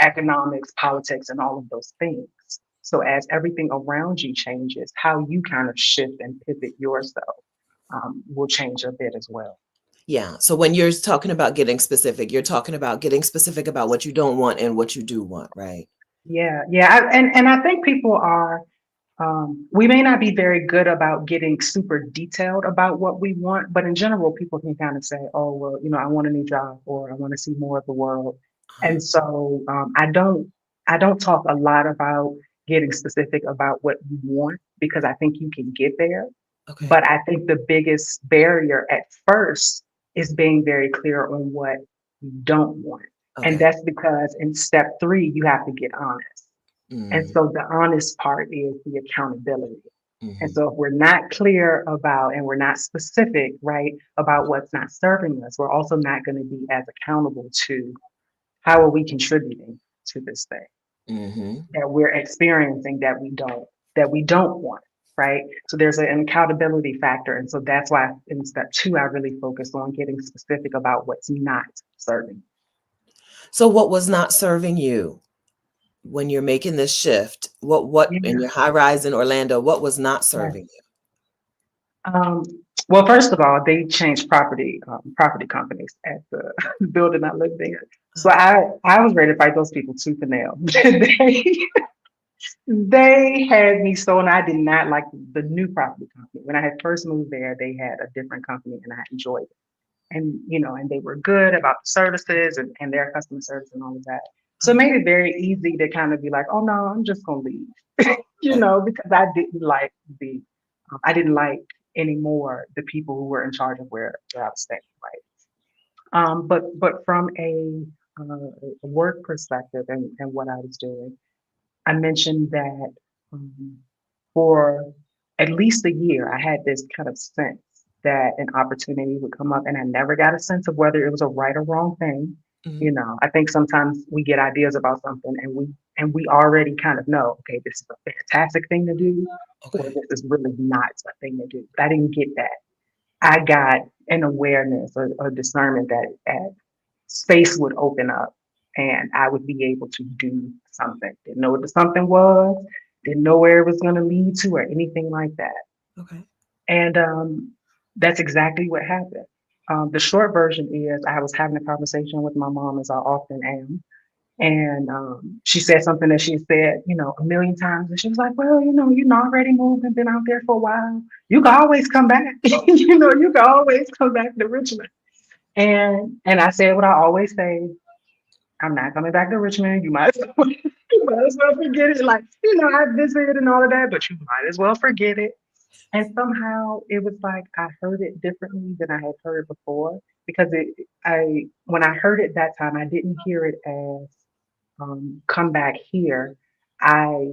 Economics, politics, and all of those things. So as everything around you changes, how you kind of shift and pivot yourself will change a bit as well. Yeah. So when you're talking about getting specific, you're talking about getting specific about what you don't want and what you do want, right? Yeah, yeah, and I think people are. We may not be very good about getting super detailed about what we want, but in general, people can kind of say, "Oh, well, I want a new job, or I want to see more of the world." Uh-huh. And so, I don't talk a lot about getting specific about what you want because I think you can get there. Okay. But I think the biggest barrier at first is being very clear on what you don't want, and Okay. that's because in step three, you have to get honest. And Mm-hmm. so the honest part is the accountability. And Mm-hmm. so if we're not clear about and we're not specific, right, about what's not serving us, we're also not going to be as accountable to how are we contributing to this thing Mm-hmm. that we're experiencing that we don't want, right? So there's an accountability factor. And so that's why in step two, I really focused on getting specific about what's not serving. So what was not serving you when you're making this shift? What in Yeah. your high rise in Orlando, what was not Yeah. serving Um, well, first of all, they changed property companies at the building I lived in. So I was ready to fight those people tooth and nail. They had me so, and I did not like the new property company. When I had first moved there, they had a different company, and I enjoyed it. And and they were good about the services and their customer service and all of that. So it you? made it very easy to kind of be like, oh no, I'm just gonna leave, because the I didn't like anymore the people who were in charge of where I was staying, right? But from a work perspective and what I was doing, I mentioned that um, for at least a year, I had this kind of sense that an opportunity would come up, and I never got a sense of whether it was a right or wrong thing. Mhm. I think sometimes we get ideas about something, and we already kind of know, okay, this is a fantastic thing to do, or Okay. this is really not a thing to do. But I didn't get that. I got an awareness or discernment that space would open up and I would be able to do something. Didn't know what the something was, didn't know where it was going to lead to or anything like that. Okay. And that's exactly what happened. The short version is I was having a conversation with my mom, as I often am. And she said something that she said, a million times. And she was like, well, you've already moved and been out there for a while. You can always come back. You can always come back to Richmond. And I said what I always say, I'm not coming back to Richmond. You might as well, you might as well forget it. Like, I visited and all of that, but you might as well forget it. And somehow it was like I heard it differently than I had heard before because when I heard it that time, I didn't hear it as come back here. I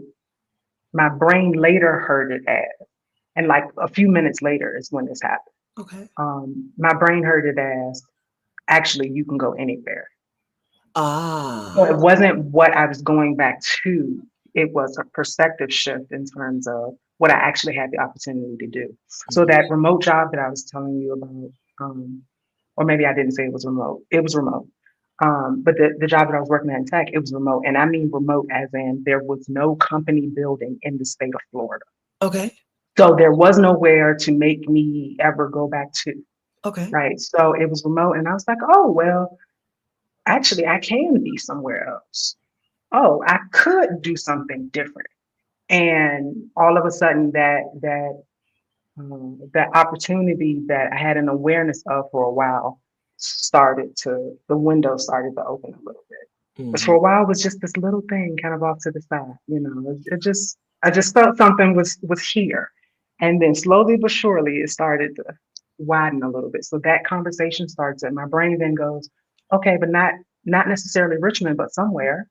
My brain later heard it as, and like a few minutes later is when this happened. Okay. My brain heard it as actually you can go anywhere. So Ah. it wasn't what I was going back to. It was a perspective shift in terms of what I actually had the opportunity to do. So Mhm. that remote job that I was telling you about, or maybe I didn't say it was remote. It was remote. But the job that I was working at in tech, it was remote. And I mean remote as in there was no company building in the state of Florida. Okay. So there was nowhere to make me ever go back to. Okay. Right. So it was remote. And I was like, oh, well, actually, I can be somewhere else. Oh, I could do something different. And all of a sudden, that opportunity that I had an awareness of for a while the window started to open a little bit. But for Mhm. a while, it was just this little thing kind of off to the side. I just felt something was here, and then slowly but surely, it started to widen a little bit. So that conversation starts, and my brain then goes, okay, but not necessarily Richmond, but somewhere.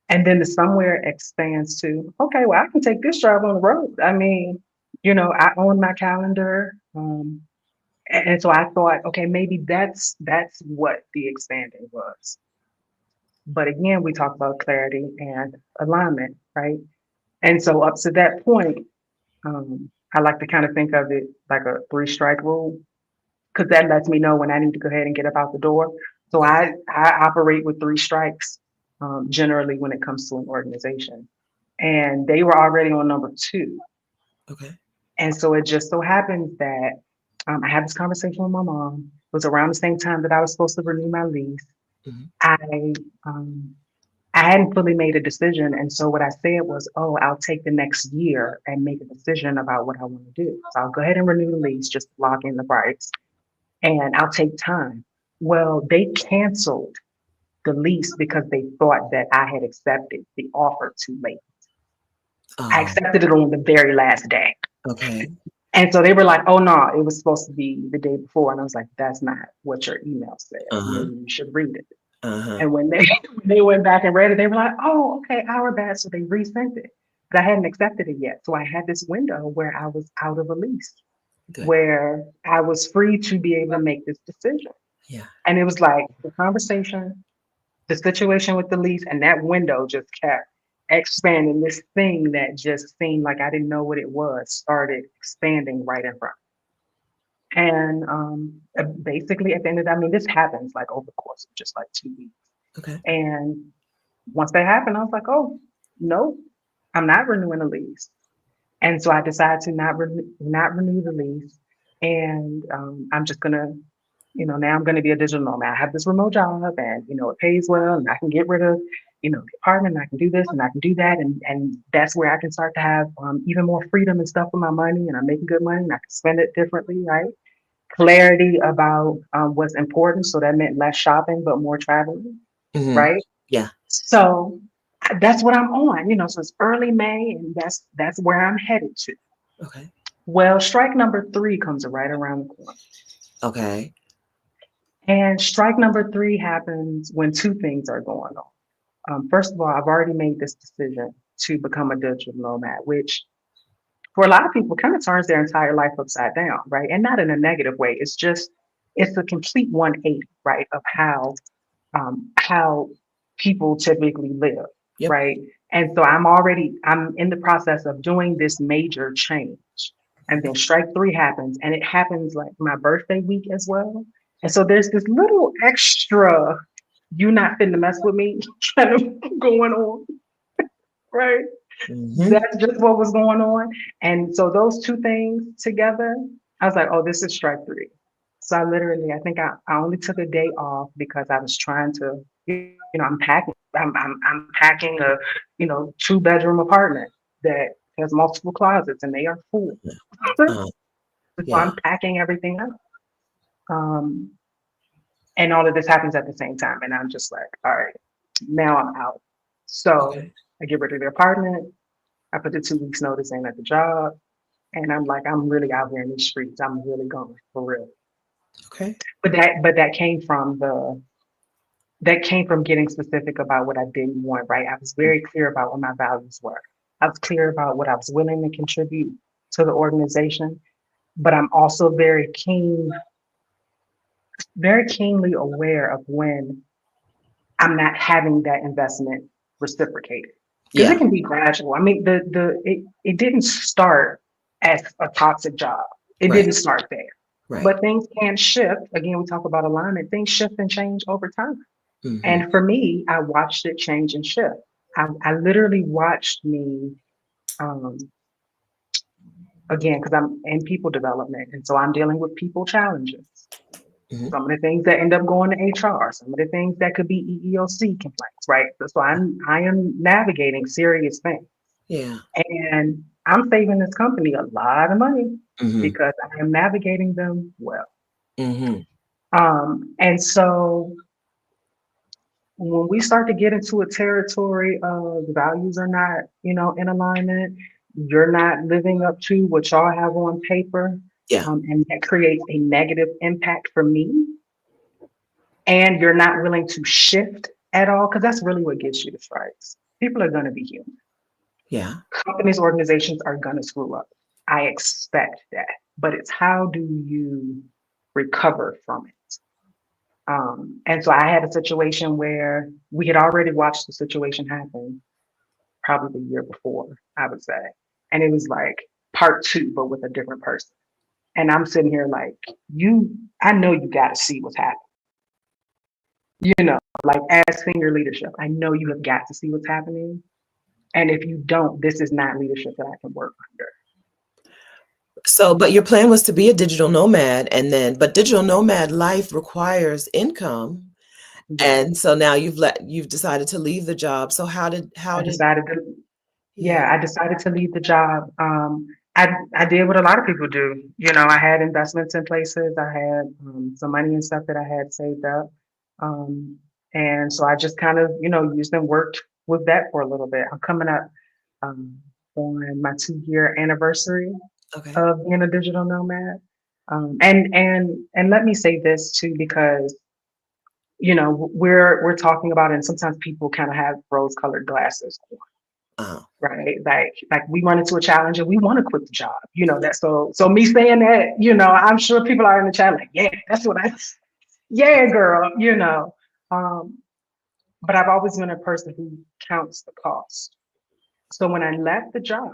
And then the somewhere expands to, okay, well, I can take this job on the road. I mean, I own my calendar. And so I thought, okay, maybe that's what the expanding was. But again, we talk about clarity and alignment, right? And so up to that point, I like to kind of think of it like a three-strike rule, because that lets me know when I need to go ahead and get up out the door. So Okay. I operate with three strikes generally when it comes to an organization. And they were already on number two. Okay. And so it just so happens that I had this conversation with my mom. It was around the same time that I was supposed to renew my lease. Mhm. I um, I hadn't fully made a decision, and so what I said was, "Oh, I'll take the next year and make a decision about what I want to do. So I'll go ahead and renew the lease, just lock in the price, and I'll take time." Well, they canceled the lease because they thought that I had accepted the offer too late. I Oh, accepted it on the very last day. okay. And so they were like, oh no, it was supposed to be the day before. And I was like, that's not what your email said. Uh-huh. Maybe you should read it. Uh-huh. And when they when they went back and read it, they were like, oh, okay, our bad. So they resent it. But I hadn't accepted it yet. So I had this window where I was out of a lease, Good. where I was free to be able to make this decision. Yeah. And it was like the conversation. the situation with the lease, and that window just kept expanding. This thing that just seemed like I didn't know what it was started expanding right in front. And basically, at the end of that, I mean, this happens like over the course of just like 2 weeks. Okay. And once that happened, I was like, oh, no, I'm not renewing the lease. And so I decided to not renew the lease. And I'm just gonna, now I'm gonna be a digital nomad. I have this remote job, and it pays well, and I can get rid of, the apartment. And I can do this, and I can do that, and that's where I can start to have even more freedom and stuff with my money, and I'm making good money, and I can spend it differently, right? Clarity about what's important. So that meant less shopping, but more traveling, Hmm. right? Yeah. So that's what I'm on, so it's early May, and that's where I'm headed to. Okay. Well, strike number 3 comes right around the corner. Okay. And strike number 3 happens when two things are going on. First of all, I've already made this decision to become a digital nomad, which for a lot of people kind of turns their entire life upside down, right? And not in a negative way. It's a complete 180, right, of how people typically live, Yep. right? And so I'm in the process of doing this major change. And then strike 3 happens, and it happens like my birthday week as well. And so there's this little extra, you not finna mess with me kind of going on, right? Hmm. That's just what was going on. And so those two things together, I was like, oh, this is strike 3. So I think I only took a day off because I was trying to, I'm packing. I'm packing a, 2-bedroom apartment that has multiple closets and they are full. So Uh, I'm yeah. packing everything up. Um, and all of this happens at the same time. And I'm just like, all right, now I'm out. So Okay. I get rid of the apartment. I put the 2 weeks notice in at the job. And I'm like, I'm really out here in these streets. I'm really going for real. Okay. But that came from getting specific about what I didn't want, right? I was very clear about what my values were. I was clear about what I was willing to contribute to the organization, but I'm also very keenly aware of when I'm not having that investment reciprocated. Because it Yeah. can be gradual. I mean, it didn't start as a toxic job. It Right. didn't start there. Right. But things can shift. Again, we talk about alignment. Things shift and change over time. Hmm. And for me, I watched it change and shift. I literally watched me, um, again, because I'm in people development. And so I'm dealing with people challenges. Hmm. Some of the things that end up going to HR, some of the things that could be EEOC complaints, right? So I am navigating serious things. Yeah. And I'm saving this company a lot of money Hmm. because I am navigating them well. Hmm. And so when we start to get into a territory of values are not, in alignment, you're not living up to what y'all have on paper, Yeah. and that creates a negative impact for me, and you're not willing to shift at all, because that's really what gets you the strikes. People are going to be human. Yeah. Companies, organizations are going to screw up. I expect that. But it's how do you recover from it? And so I had a situation where we had already watched the situation happen probably the year before, I would say. And it was like part 2, but with a different person. And I'm sitting here like, I know you got to see what's happening. Like as senior leadership, I know you have got to see what's happening. And if you don't, this is not leadership that I can work under. So, but your plan was to be a digital nomad, but digital nomad life requires income. Yeah, And so now you've decided to leave the job. So how I did, decided to, yeah. I decided to leave the job. I did what a lot of people do. I had investments in places. I had some money and stuff that I had saved up. Um, and so I just kind of, used and worked with that for a little bit. I'm coming up um, on my 2-year anniversary Okay. of being a digital nomad. And let me say this too, because we're talking about it, and sometimes people kind of have rose-colored glasses, Uh, right? Like we run into a challenge and we want to quit the job. That so me saying that, I'm sure people are in the chat like, yeah, that's what I yeah, girl, Um, but I've always been a person who counts the cost. So when I left the job,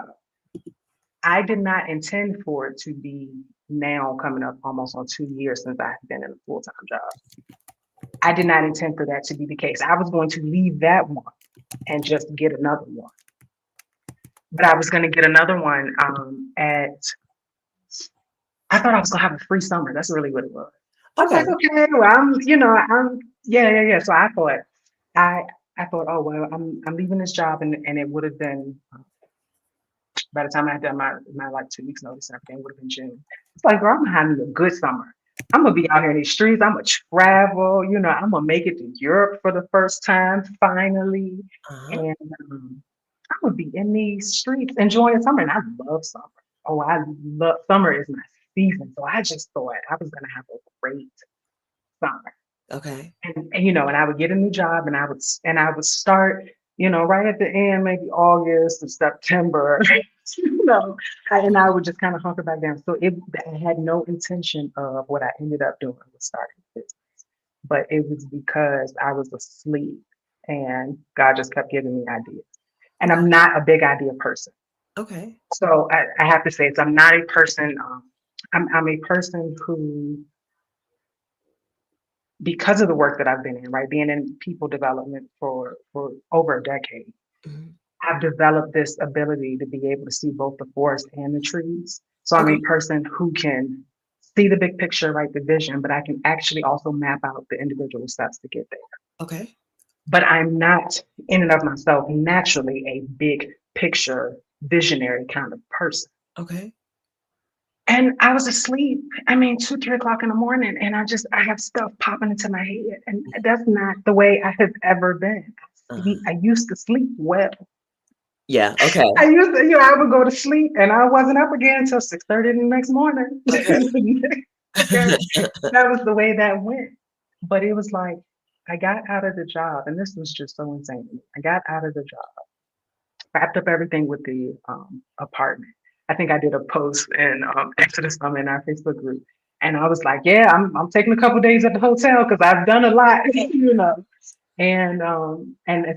I did not intend for it to be now coming up almost on 2 years since I've been in a full-time job. I did not intend for that to be the case. I was going to leave that one and just get another one. But I was going to get another one I thought I was going to have a free summer. That's really what it was. I was Okay. like, okay, well, yeah. So I, I thought, oh, well, I'm leaving this job, and it would have been by the time I had done my like 2 weeks notice and everything would have been June. It's like, girl, I'm gonna have me a good summer. I'm gonna be out here in these streets. I'm gonna travel. I'm gonna make it to Europe for the first time finally, Uh-huh. and I'm gonna be in these streets enjoying summer. And I love summer. Oh, I love summer is my season. So I just thought I was gonna have a great summer. Okay. And I would get a new job, and I would start, right at the end, maybe August or September, you know, and I would just kind of hunker back down. So I had no intention of what I ended up doing with starting business, but it was because I was asleep and God just kept giving me ideas. And Okay. I'm not a big idea person. Okay. So I have to say, I'm not a person, I'm a person who, because of the work that I've been in, right, being in people development for over a decade, Mhm. I've developed this ability to be able to see both the forest and the trees. So I'm Okay. a person who can see the big picture, right, the vision, but I can actually also map out the individual steps to get there. Okay. But I'm not in and of myself naturally a big picture visionary kind of person. Okay. And I was asleep, 2, 3 o'clock in the morning, and I have stuff popping into my head. And that's not the way I have ever been. Uh-huh. I used to sleep well. Yeah. Okay. I would go to sleep and I wasn't up again until 6:30 the next morning. Okay. Okay. That was the way that went. But it was like, I got out of the job, and this was just so insane to me. I got out of the job, wrapped up everything with the apartment. I think I did a post in Exodus in our Facebook group, and I was like, "Yeah, I'm taking a couple days at the hotel because I've done a lot, you know." And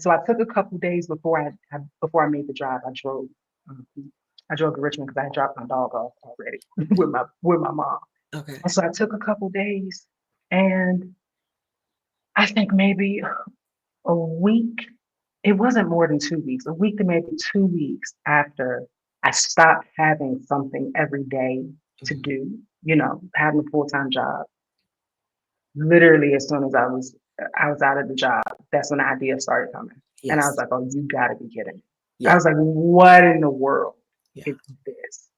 so I took a couple days before I made the drive. Um, I drove to Richmond because I had dropped my dog off already with my mom, Okay. and so I took a couple days, and I think maybe a week. It wasn't more than 2 weeks, a week to maybe 2 weeks after I stopped having something every day to Mhm. do, having a full-time job. Literally, as soon as I was out of the job, that's when the idea started coming. And I was Yes. like, oh, you gotta be kidding me. I Yeah. was like, what in the world Yeah. is this?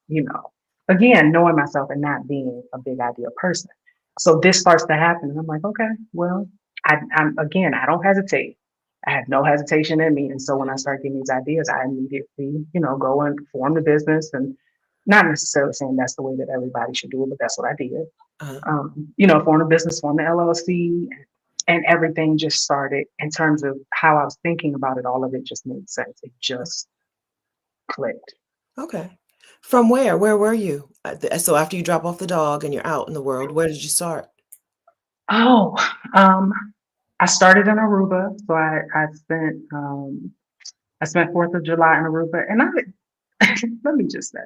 Again, knowing myself and not being a big idea person. So this starts to happen. And I'm like, okay, well, I don't hesitate. I have no hesitation in me. And so when I start getting these ideas, I immediately, go and form the business, and not necessarily saying that's the way that everybody should do it, but that's what I did. Uh-huh. Form a business, form the LLC, and everything just started in terms of how I was thinking about it. All of it just made sense. It just clicked. Okay. From where? Where were you? So after you drop off the dog and you're out in the world, where did you start? Oh, um, I started in Aruba, so I spent Fourth of July in Aruba, and let me just say,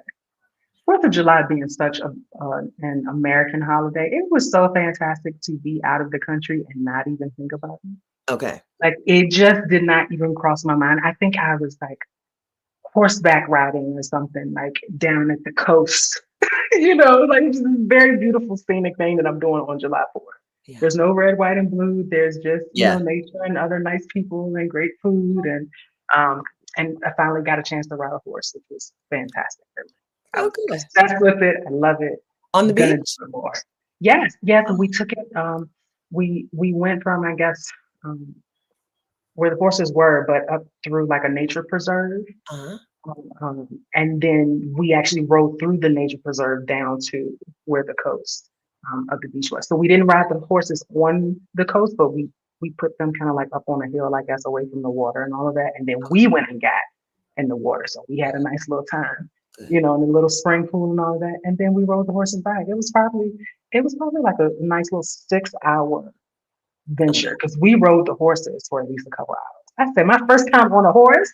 Fourth of July being such an American holiday, it was so fantastic to be out of the country and not even think about it. Okay. Like, it just did not even cross my mind. I think I was like horseback riding or something, like down at the coast. Like it's just a very beautiful scenic thing that I'm doing on July 4th. Yeah. There's no red, white, and blue. There's just, Yeah. nature and other nice people and great food. Um, and I finally got a chance to ride a horse, which was fantastic for me. I Oh, was good. obsessed with it. I love it. On the Gonna do beach? it more. Yes, yes. And Oh, we took it. We went from, I guess, um, where the horses were, but up through like a nature preserve. uh-huh. And then we actually rode through the nature preserve down to where the coast of the beach was. So we didn't ride the horses on the coast, but we put them kind of like up on a hill, I guess, away from the water and all of that. And then we Okay. went and got in the water. So we had a nice little time, Good. in the little spring pool and all of that. And then we rode the horses back. It was probably like a nice little 6 hour venture because we rode the horses for at least a couple hours. I said, my first time on a horse,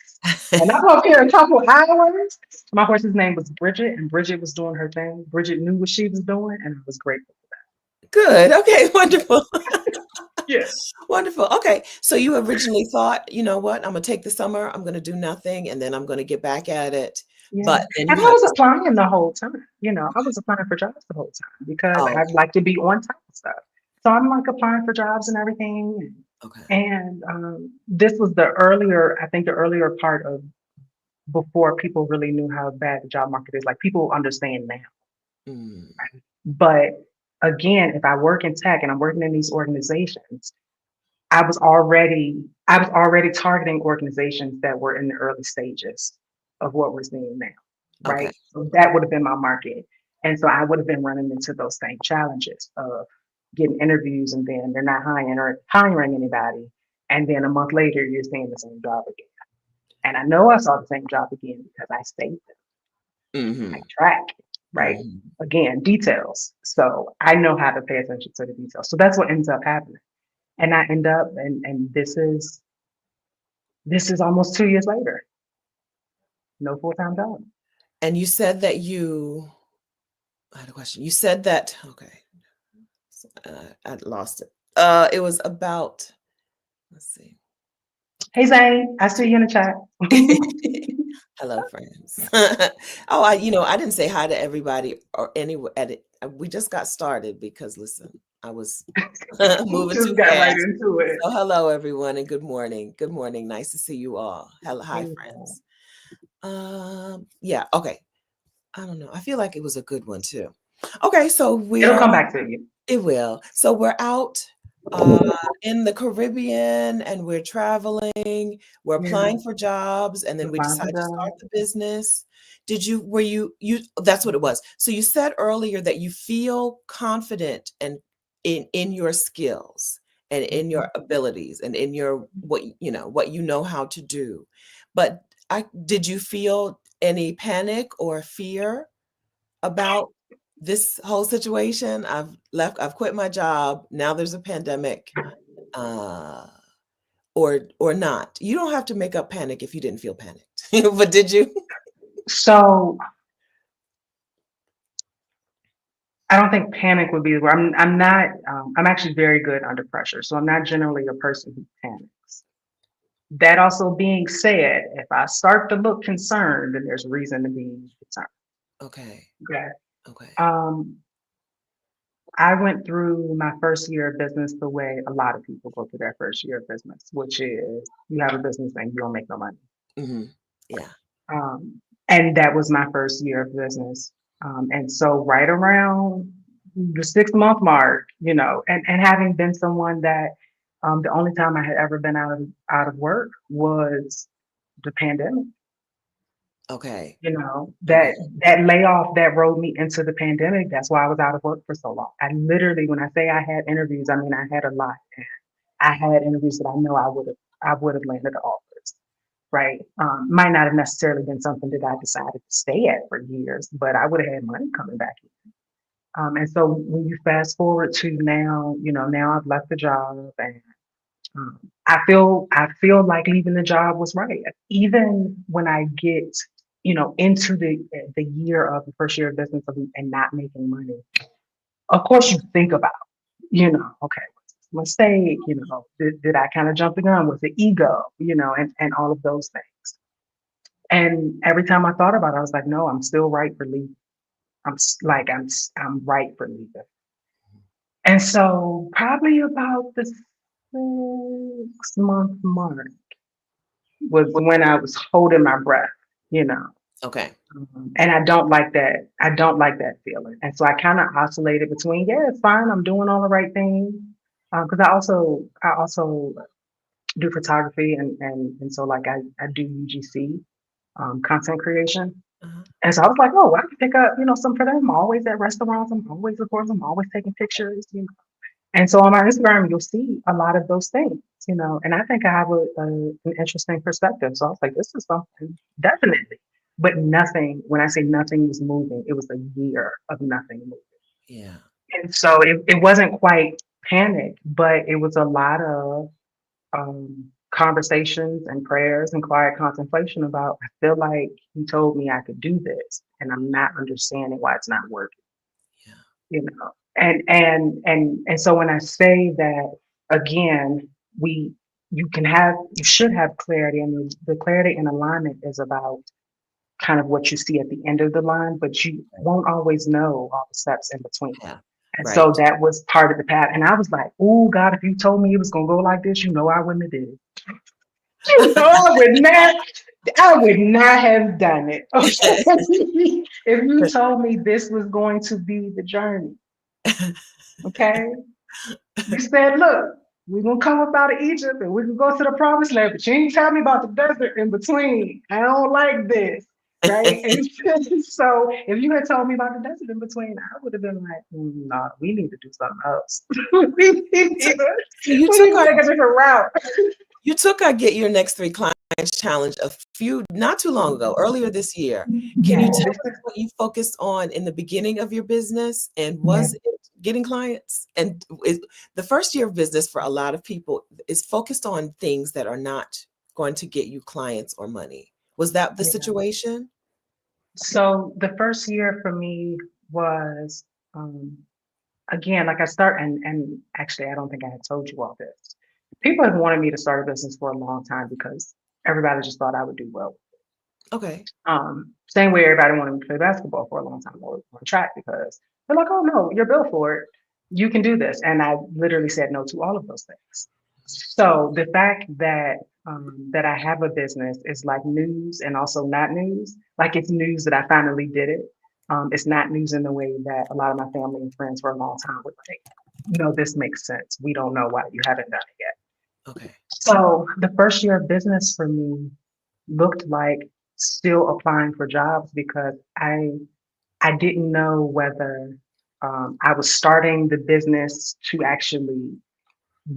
and I'm up here a couple hours. My horse's name was Bridget, and Bridget was doing her thing. Bridget knew what she was doing, and I was grateful for Good. Okay. Wonderful. that. Yeah. Wonderful. Okay. So you originally thought, you know what? I'm going to take the summer. I'm going to do nothing, and then I'm going to get back at it. Yeah. But then you And I have was this. applying the whole time. I was applying for jobs the whole time because Oh, I'd like to be on top of stuff. So I'm like applying for jobs and everything. okay. And this was the earlier, I think the earlier part of before people really knew how bad the job market is. Like people understand now. Mm, But again, if I work in tech and I'm working in these organizations, I was already targeting organizations that were in the early stages of what we're seeing now, okay. right? So that would have been my market. And so I would have been running into those same challenges of getting interviews and then they're not hiring anybody. And then a month later, you're seeing the same job again. And I know I saw the same job again because I saved them. I Mm-hmm. track, right? Mm-hmm. Again, details. So I know how to pay attention to the details. So that's what ends up happening. And I end up, and this is almost 2 years later, no full-time job. And you said that you, I had a question. You said that, okay, I lost it. It was about, let's see. Hey Zane, I see you in the chat. Hello, friends. Oh, I didn't say hi to everybody or anywhere at it. We just got started because listen, I was moving too Just got right fast. into it. So hello, everyone, and good morning. Good morning. Nice to see you all. Hello, hi, Hey, friends. Yeah, okay. I don't know. I feel like it was a good one too. Okay, so we it'll are. come back to you. It will. So we're out uh, in the Caribbean and we're traveling. We're Yeah, applying for jobs, and then we applying for decide to start jobs. the business. Were you? That's what it was. So you said earlier that you feel confident and in your skills and in your abilities and in your what you know how to do. But I did you feel any panic or fear about this whole situation? I've quit my job. Now there's a pandemic, uh, or not. You don't have to make up panic if you didn't feel panicked. But did you? So I don't think panic would be the word. I'm not. I'm actually very good under pressure, so I'm not generally a person who panics. That also being said, if I start to look concerned, then there's reason to be concerned. Okay. Okay. Okay. Um, I went through my first year of business the way a lot of people go through their first year of business, which is you have a business and you don't make no money. Hmm. Yeah. And that was my first year of business. And so right around the 6 month mark, and having been someone that the only time I had ever been out of work was the pandemic. Okay. That Okay. that layoff that rode me into the pandemic. That's why I was out of work for so long. I literally, when I say I had interviews, I mean I had a lot. And I had interviews that I know I would have landed the offers. Right? Might not have necessarily been something that I decided to stay at for years, but I would have had money coming back in. And so when you fast forward to now, now I've left the job, and I feel like leaving the job was right. Even when I get, into the year of the first year of business and not making money, of course you think about, okay, what's this mistake? Did I kind of jump the gun? Was it ego? And all of those things. And every time I thought about it, I was like, no, I'm still right for leaving. I'm right for leaving. And so probably about the 6 month mark was when I was holding my breath, you know. Okay. And I don't like that. I don't like that feeling. And so I kind of oscillated between, yeah, it's fine. I'm doing all the right things. Because I also do photography and so like I do UGC, content creation. Uh-huh. And so I was like, oh, I can pick up, some for them. I'm always at restaurants. I'm always recording. I'm always taking pictures. And so on my Instagram, you'll see a lot of those things. And I think I have an interesting perspective. So I was like, this is something definitely. But nothing, when I say nothing was moving, it was a year of nothing moving. Yeah. And so it wasn't quite panic, but it was a lot of conversations and prayers and quiet contemplation about, I feel like he told me I could do this and I'm not understanding why it's not working, Yeah. you know. And so when I say that again, we you should have clarity, and the clarity and alignment is about kind of what you see at the end of the line, but you Right. won't always know all the steps in between. Yeah. And so Right. that was part of the path. And I was like, oh God, if you told me it was gonna go like this, you know I wouldn't have did it. You know I would not have done it. Okay. If you told me this was going to be the journey, okay. You said, look, we're gonna come up out of Egypt and we can go to the promised land, but you ain't tell me about the desert in between. I don't like this. Right. And so if you had told me about the desert in between, I would have been like, no, we need to do something else. we need So, to, so you we took need to our take a different route. you took our Get Your Next Three Clients challenge a few not too long ago, earlier this year. Can you Yeah, tell us what you focused on in the beginning of your business, and yeah, was it getting clients? And the first year of business for a lot of people is focused on things that are not going to get you clients or money. Was that the yeah. situation? So the first year for me was um, again, like I start and actually I don't think I had told you all this. People have wanted me to start a business for a long time because everybody just thought I would do well. Okay. Same way everybody wanted me to play basketball for a long time or on track because they're like, oh no, you're built for it. You can do this. And I literally said no to all of those things. So the fact that I have a business is like news and also not news. Like it's news that I finally did it. It's not news in the way that a lot of my family and friends for a long time were like, no, this makes sense. We don't know why you haven't done it yet. Okay. So the first year of business for me looked like still applying for jobs because I didn't know whether I was starting the business to actually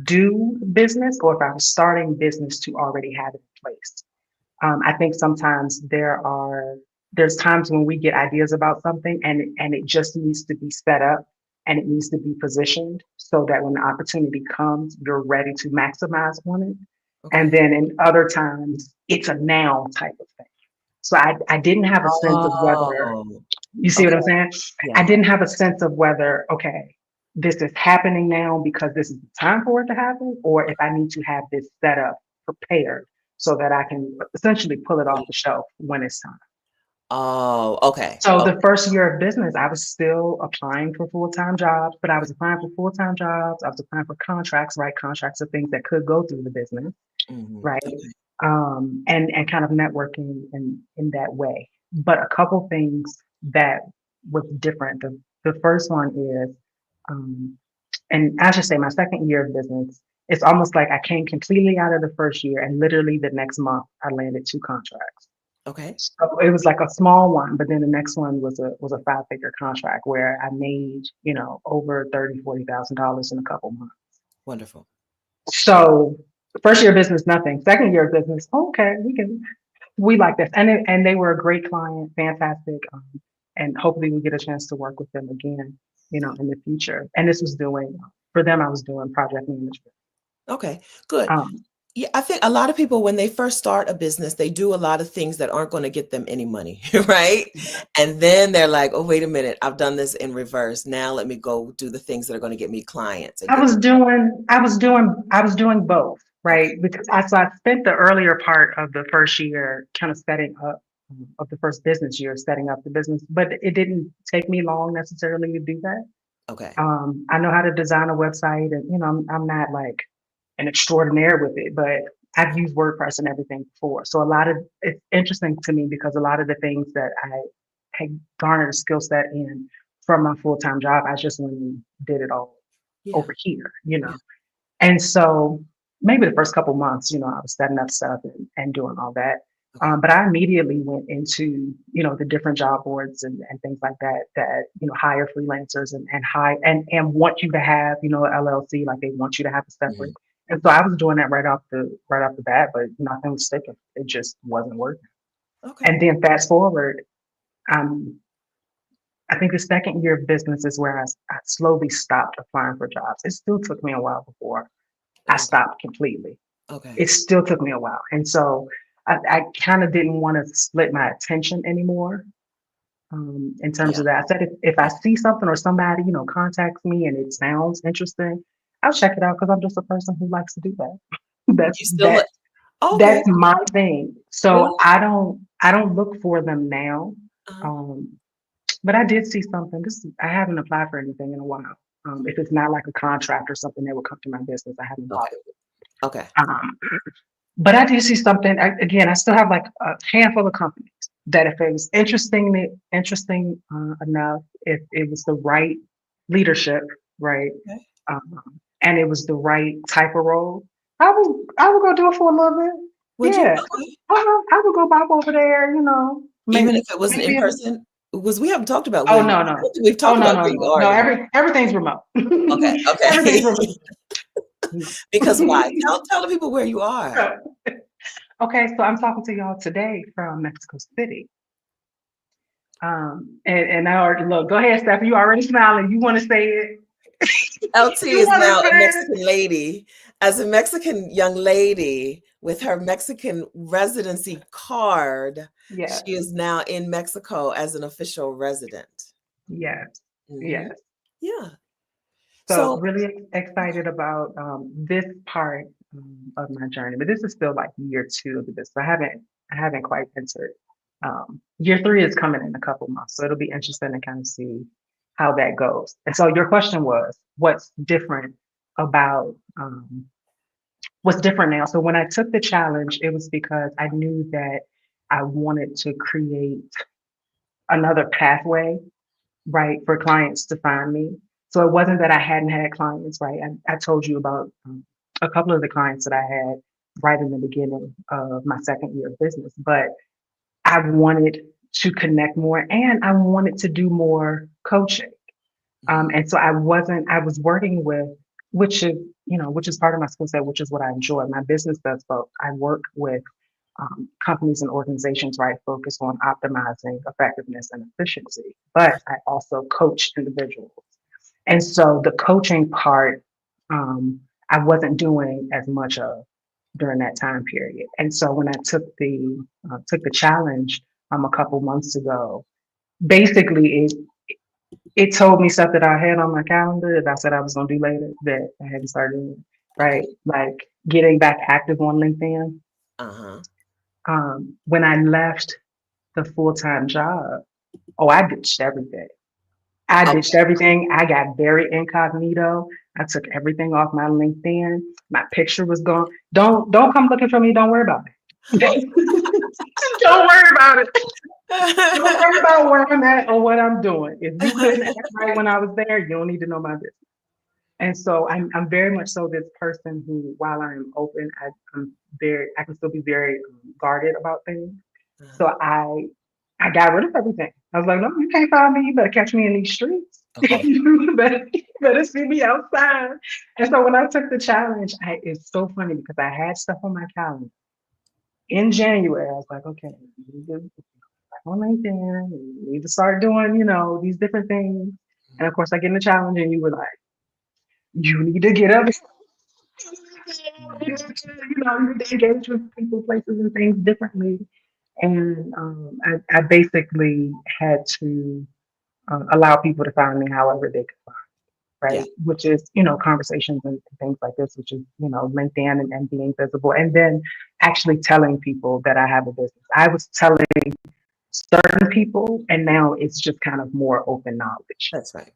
do business or if I was starting business to already have it in place. I think sometimes there's times when we get ideas about something and it just needs to be set up and it needs to be positioned so that when the opportunity comes, you're ready to maximize on it. And Okay. then in other times, it's a now type of thing. So I didn't have a sense of whether, Oh, you see what okay. I'm saying? I Yeah. didn't have a sense of whether, okay, this is happening now because this is the time for it to happen, or if I need to have this set up, prepared, so that I can essentially pull it off the shelf when it's time. Oh, okay. So the Okay. first year of business, I was still applying for full-time jobs, but I was applying for full-time jobs. I was applying for contracts, right? Contracts are things that could go through the business, Mhm. right? Okay. And kind of networking in that way. But a couple things that was different. The first one is, um, and I should say my second year of business, it's almost like I came completely out of the first year and literally the next month I landed two contracts. Okay. So it was like a small one, but then the next one was a five-figure contract where I made, over $30,000, $40,000 in a couple months. Wonderful. So first year of business, nothing. Second year of business, okay, we like this. And they were a great client, fantastic. And hopefully we get a chance to work with them again, in the future. And this was doing, for them, I was doing project management. Okay. Good. Um, Yeah, I think a lot of people, when they first start a business, they do a lot of things that aren't going to get them any money, right? And then they're like, oh, wait a minute, I've done this in reverse. Now let me go do the things that are going to get me clients and I get was them. doing, I was doing both, Okay. right? Because I spent the earlier part of the first year kind of setting up of the first business year, setting up the business, but it didn't take me long necessarily to do that. Okay. I know how to design a website and, I'm not like an extraordinaire with it, but I've used WordPress and everything before. So it's interesting to me because a lot of the things that I had garnered a skill set in from my full-time job, I just went and did it all Yeah. over here. Yeah. And so maybe the first couple months, I was setting up stuff and doing all that. Okay. But I immediately went into, the different job boards and things like that, hire freelancers and hire and want you to have, an LLC, like they want you to have a separate. Mhm. And so I was doing that right off the bat, but nothing was sticking. It just wasn't working. Okay. And then fast forward, um, I think the second year of business is where I slowly stopped applying for jobs. It still took me a while before I Oh, stopped completely. okay. It still took me a while. And so I kind of didn't want to split my attention anymore, in terms Yeah. of that. I said, if I see something or somebody, contacts me and it sounds interesting, I'll check it out because I'm just a person who likes to do that. That's You still that look okay. that's my thing. So Really? I don't look for them now. Uh-huh. Um, but I did see something. I haven't applied for anything in a while. If it's not like a contract or something that would come to my business, I haven't Okay. bothered with. Okay. But I did see something. Again, I still have like a handful of companies that if it was interesting enough, if it was the right leadership, right, Okay. and it was the right type of role, I would go do it for a little bit. Would you? Yeah, Okay. I would go bop over there. Even Maybe if it wasn't in maybe. person? Because we haven't talked about Oh, where you no, I no. don't think we've Oh, talked no, about no, where you no. are No, anymore. everything's remote. Okay. Everything's Okay. remote. No. Because why? Tell the people where you are. Okay, so I'm talking to y'all today from Mexico City. And I already look, go ahead, Steph. You already smiling. You want to say it? LT You is want to now a say it? Mexican lady. As a Mexican young lady with her Mexican residency card, Yes, she is now in Mexico as an official resident. yes, Hmm. yes. Yeah. So So, really excited about this part of my journey, but this is still like year two of this. So I haven't quite entered. Year three is coming in a couple months, so it'll be interesting to kind of see how that goes. And so your question was, about what's different now? So when I took the challenge, it was because I knew that I wanted to create another pathway, right, for clients to find me. So it wasn't that I hadn't had clients, right? I told you about a couple of the clients that I had right in the beginning of my second year of business, but I wanted to connect more and I wanted to do more coaching. mhm, And so I was working with, which is part of my skill set, which is what I enjoy. My business does both. I work with companies and organizations, right, focused on optimizing effectiveness and efficiency, but I also coach individuals. And so the coaching part, I wasn't doing as much of during that time period. And so when I took the challenge a couple months ago, basically it told me stuff that I had on my calendar that I said I was going to do later that I hadn't started doing, right? okay. Like getting back active on LinkedIn. Uh-huh. When I left the full time job, oh, I ditched everything. I ditched Okay. everything. I got very incognito. I took everything off my LinkedIn. My picture was gone. Don't come looking for me. Don't worry about it. Don't worry about it. Don't worry about where I'm at or what I'm doing. If you couldn't act right when I was there, you don't need to know my business. And so I'm very much so this person who, while I am open, I can still be very guarded about things. So Uh-huh. I got rid of everything. I was like, no, you can't find me. You better catch me in these streets. Okay. You better see me outside. And so when I took the challenge, it's so funny because I had stuff on my calendar in January. I was like, okay, you need to get back on LinkedIn. You need to start doing, these different things. And of course, I get in the challenge, and you were like, you need to get up. You Mhm. need to engage with people, places, and things differently. And I basically had to allow people to find me however they could find, Yeah. right? Which is, conversations and things like this, which is, LinkedIn and being visible. And then actually telling people that I have a business. I was telling certain people, and now it's just kind of more open knowledge. That's right.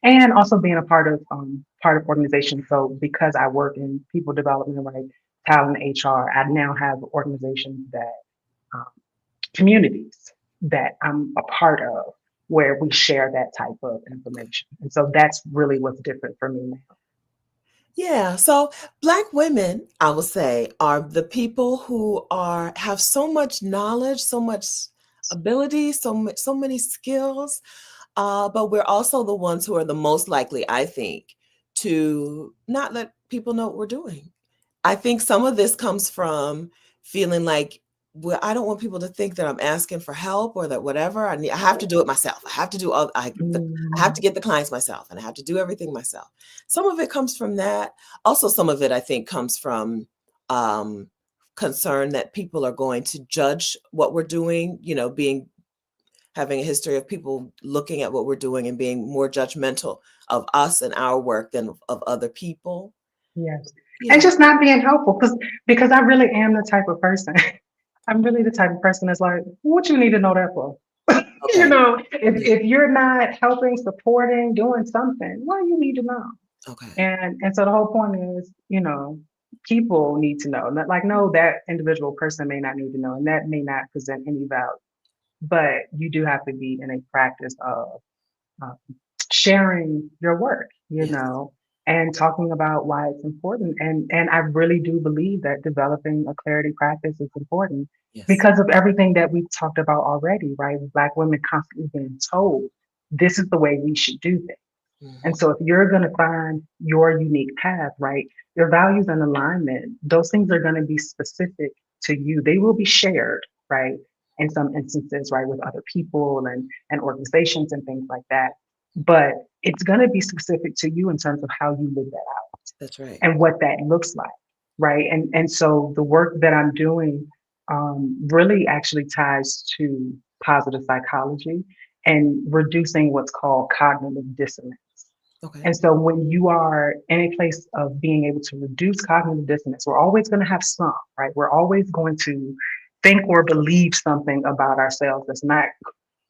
And also being a part of organizations. So because I work in people development, right, talent, HR, I now have organizations that um, communities that I'm a part of where we share that type of information. And so that's really what's different for me now. Yeah, so Black women, I will say, are the people who have so much knowledge, so much ability, so many skills, but we're also the ones who are the most likely, I think, to not let people know what we're doing. I think some of this comes from feeling like well, I don't want people to think that I'm asking for help or that whatever I have to do it myself. I have to do all I have to Mm, get the clients myself and I have to do everything myself. Some of it comes from that. Also, some of it I think comes from um, concern that people are going to judge what we're doing, being having a history of people looking at what we're doing and being more judgmental of us and our work than of other people. yes. And Yeah. just not being helpful because I really am the type of person. I'm really the type of person that's like, what you need to know that for? Okay. Yeah. If you're not helping, supporting, doing something, what do you need to know? Okay. And so the whole point is, people need to know. Not like, no, that individual person may not need to know, and that may not present any value. But you do have to be in a practice of uh, sharing your work, Yes. and talking about why it's important. And I really do believe that developing a clarity practice is important Yes. because of everything that we've talked about already, right? Black women constantly being told this is the way we should do things. And Hmm. so if you're going to find your unique path, right, your values and alignment, those things are going to be specific to you. They will be shared, right, in some instances, right, with other people and organizations and things like that. But it's going to be specific to you in terms of how you live that out That's right. and what that looks like, right? And so the work that I'm doing really actually ties to positive psychology and reducing what's called cognitive dissonance. Okay. And so when you are in a place of being able to reduce cognitive dissonance, we're always going to have some, right? We're always going to think or believe something about ourselves that's not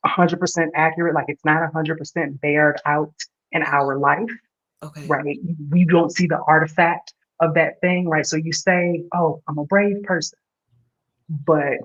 100% accurate, like it's not 100% bared out in Okay. our life, Okay. right? We don't see the artifact of that thing, right? So you say, oh, I'm a brave person, but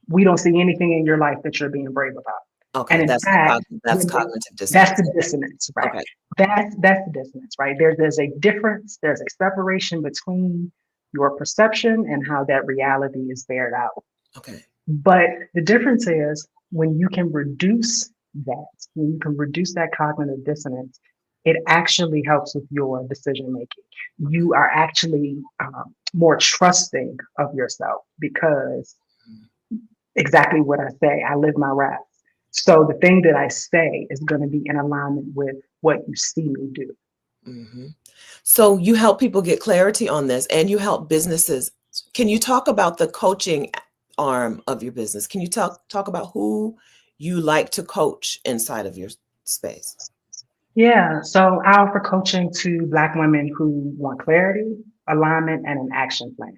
we don't see anything in your life that you're being brave about. And Okay. in fact, That's cognitive that's dissonance. the dissonance, right? Okay. That's the dissonance, right? There's a difference, there's a separation between your perception and how that reality is bared out. Okay. But the difference is when you can reduce that, when you can reduce that cognitive dissonance, it actually helps with your decision making. You are actually more trusting of yourself because exactly what I say, I live my raps. So the thing that I say is going to be in alignment with what you see me do. Hmm. So you help people get clarity on this and you help businesses. Can you talk about the coaching arm of your business? Can you talk about who you like to coach inside of your space? Yeah, so I offer coaching to Black women who want clarity, alignment, and an action plan.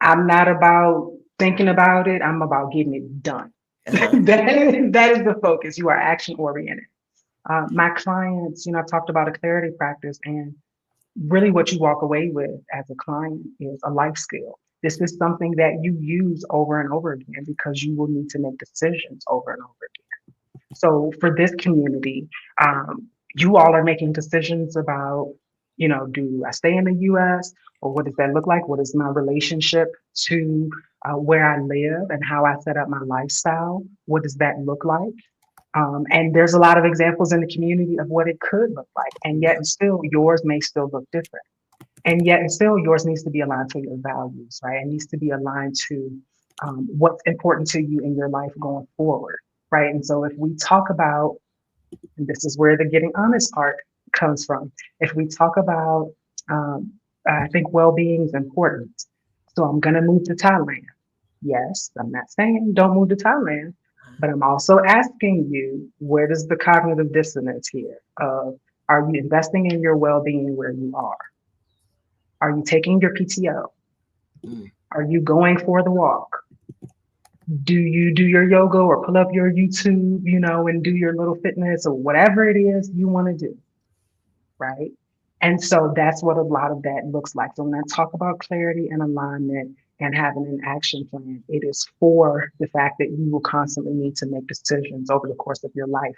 I'm not about thinking about it, I'm about getting it done. Uh-huh. That is the focus. You are action oriented. My clients, I've talked about a clarity practice, and really what you walk away with as a client is a life skill. This is something that you use over and over again because you will need to make decisions over and over again. So for this community, you all are making decisions about, do I stay in the US or what does that look like? What is my relationship to where I live and how I set up my lifestyle? What does that look like? And there's a lot of examples in the community of what it could look like. And yet and still yours may still look different. And yet and still yours needs to be aligned to your values, right? It needs to be aligned to what's important to you in your life going forward, right? And so if we talk about, and this is where the getting honest part comes from, if we talk about, um, I think well-being is important. So I'm going to move to Thailand. Yes, I'm not saying don't move to Thailand, but I'm also asking you, where does the cognitive dissonance here? Are you investing in your well-being where you are? Are you taking your PTO? Mm. Are you going for the walk? Do you do your yoga or pull up your YouTube, and do your little fitness or whatever it is you want to do, right? And so that's what a lot of that looks like. So when I talk about clarity and alignment and having an action plan, it is for the fact that you will constantly need to make decisions over the course of your life.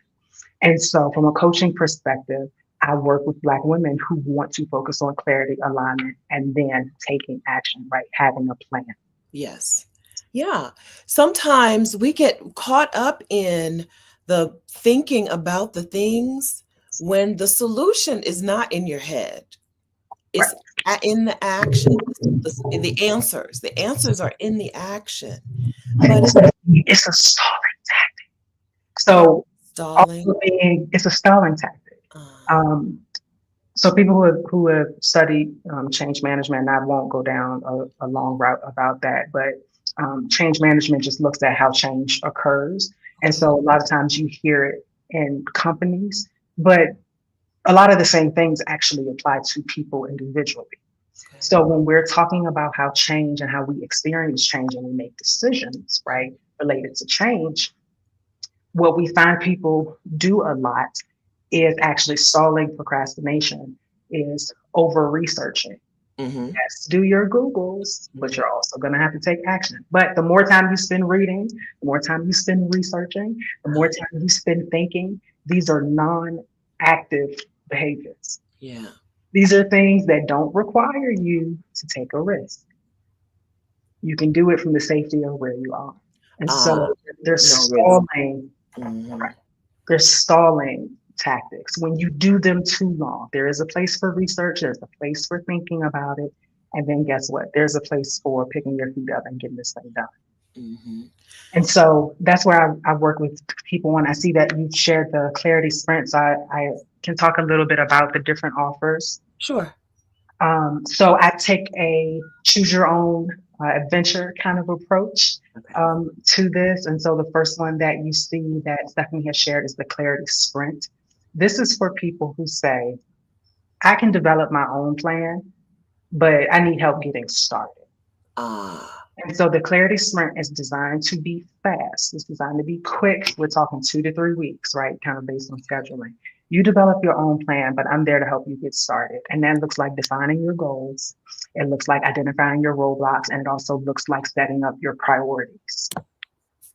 And so from a coaching perspective, I work with Black women who want to focus on clarity, alignment, and then taking action, right? Having a plan. Yes. Yeah. Sometimes we get caught up in the thinking about the things when the solution is not in your head. Right. It's in the action. The answers. The answers are in the action. But it It's a stalling tactic. So stalling. also it's a stalling tactic. Uh, Um, so people who have studied change management, and I won't go down a long route about that, but change management just looks at how change occurs. And okay. so a lot of times you hear it in companies, but a lot of the same things actually apply to people individually. Okay. So when we're talking about how change and how we experience change and we make decisions, right, related to change, what we find people do a lot is actually stalling procrastination, is over researching. Mm-hmm. Yes, do your Googles, but Mm-hmm. you're also going to have to take action. But the more time you spend reading, the more time you spend researching, the more Uh, time you spend thinking, these are non active behaviors. yeah. These are things that don't require you to take a risk. You can do it from the safety of where you are. And Uh, so they're no risk. stalling, Mm-hmm. right? They're stalling tactics. When you do them too long, there is a place for research, there's a place for thinking about it. And then guess what? There's a place for picking your feet up and getting this thing done. Mm-hmm. And so that's where I work with people when I see that you've shared the clarity sprint. So I can talk a little bit about the different offers. Sure. So I take a choose your own adventure kind of approach Okay. to this. And so the first one that you see that Stephanie has shared is the Clarity Sprint. This is for people who say, I can develop my own plan, but I need help getting started. Ah. And so the Clarity Sprint is designed to be fast. It's designed to be quick. We're talking 2 to 3 weeks, right? Kind of based on scheduling. You develop your own plan, but I'm there to help you get started. And that looks like defining your goals. It looks like identifying your roadblocks, and it also looks like setting up your priorities.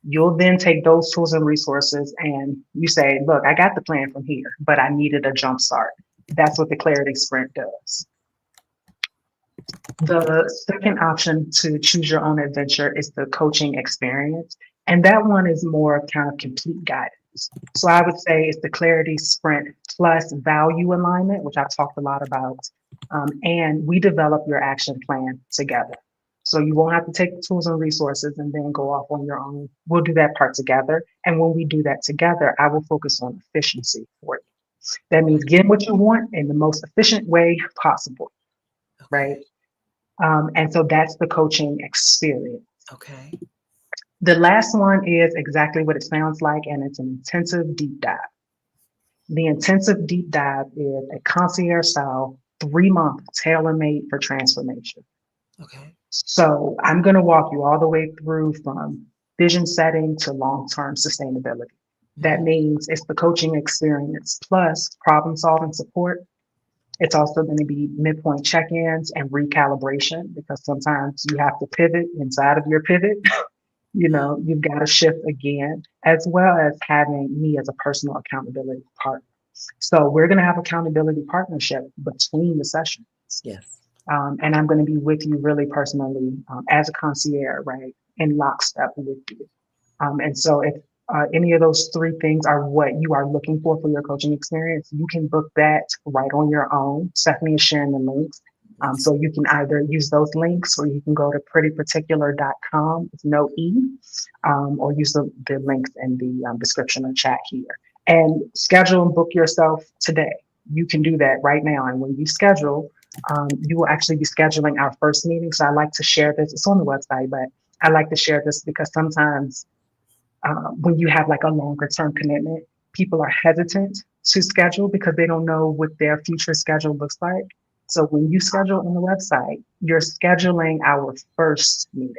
You'll then take those tools and resources and you say, look, I got the plan from here, but I needed a jump start. That's what the Clarity Sprint does. The second option to choose your own adventure is the coaching experience. And that one is more of kind of complete guidance. So I would say it's the clarity sprint plus value alignment, which I've talked a lot about. And we develop your action plan together. So you won't have to take the tools and resources and then go off on your own. We'll do that part together. And when we do that together, I will focus on efficiency for you. That means getting what you want in the most efficient way possible, right? Okay. And so that's the coaching experience. Okay. The last one is exactly what it sounds like, and it's an intensive deep dive. The intensive deep dive is a concierge style 3 month tailor made for transformation. Okay. So I'm going to walk you all the way through from vision setting to long term sustainability. That Mm-hmm. means it's the coaching experience plus problem solving support. It's also going to be midpoint check ins and recalibration because sometimes you have to pivot inside of your pivot. You've got to shift again, as well as having me as a personal accountability partner. So we're going to have accountability partnership between the sessions. Yes. And I'm going to be with you really personally as a concierge, right, in lockstep with you. And so if any of those three things are what you are looking for your coaching experience, you can book that right on your own. Stephanie is sharing the links. Yes. So you can either use those links or you can go to prettyparticular.com with no E, or use the links in the description or chat here. And schedule and book yourself today. You can do that right now. And when you schedule, you will actually be scheduling our first meeting. So I like to share this. It's on the website, but I like to share this because sometimes when you have like a longer term commitment, people are hesitant to schedule because they don't know what their future schedule looks like. So when you schedule on the website, you're scheduling our first meeting.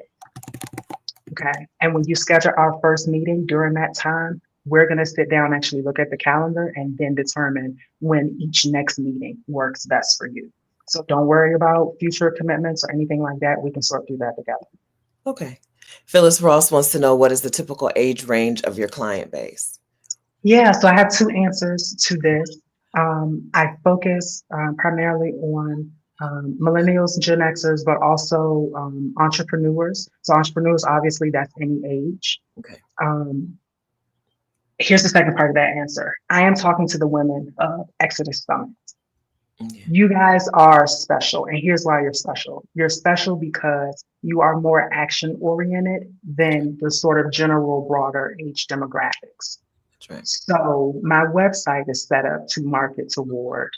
Okay. And when you schedule our first meeting during that time, we're going to sit down, actually look at the calendar, and then determine when each next meeting works best for you. So don't worry about future commitments or anything like that. We can sort through that together. Okay. Phyllis Ross wants to know, what is the typical age range of your client base? Yeah, so I have two answers to this. I focus primarily on millennials, Gen Xers, but also entrepreneurs. So entrepreneurs, obviously, that's any age. Okay. Um, Here's the second part of that answer. I am talking to the women of Exodus Summit. Yeah. You guys are special, and here's why you're special. You're special because you are more action oriented than the sort of general broader age demographics. That's right. So my website is set up to market toward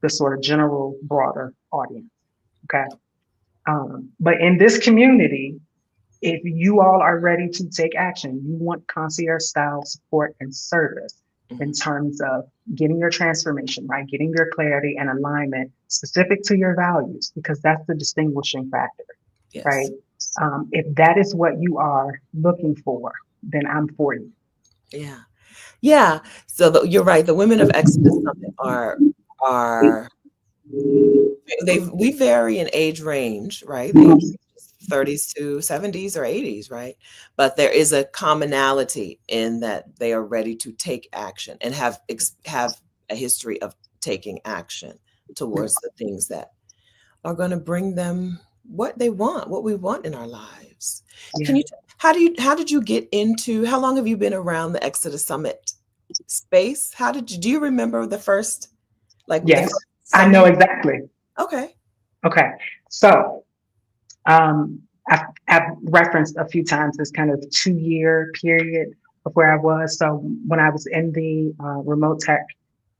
the sort of general broader audience. Okay. But in this community, if you all are ready to take action, you want concierge style support and service in Mhm. terms of getting your transformation, right? Getting your clarity and alignment specific to your values, because that's the distinguishing factor, right? Yes. If that is what you are looking for, then I'm for you. Yeah. Yeah. So you're right. The women of Exodus Summit are we vary in age range, right? The age range is 30s to 70s or 80s, right? But there is a commonality in that they are ready to take action and have a history of taking action towards the things that are going to bring them what they want, what we want in our lives. Yeah. Can you how did you get into how long have you been around the Exodus Summit space? How did you do you remember the first the Yes, first I summit know you exactly. okay. Okay. So I've referenced a few times this kind of 2 year period of where I was. So when I was in the remote tech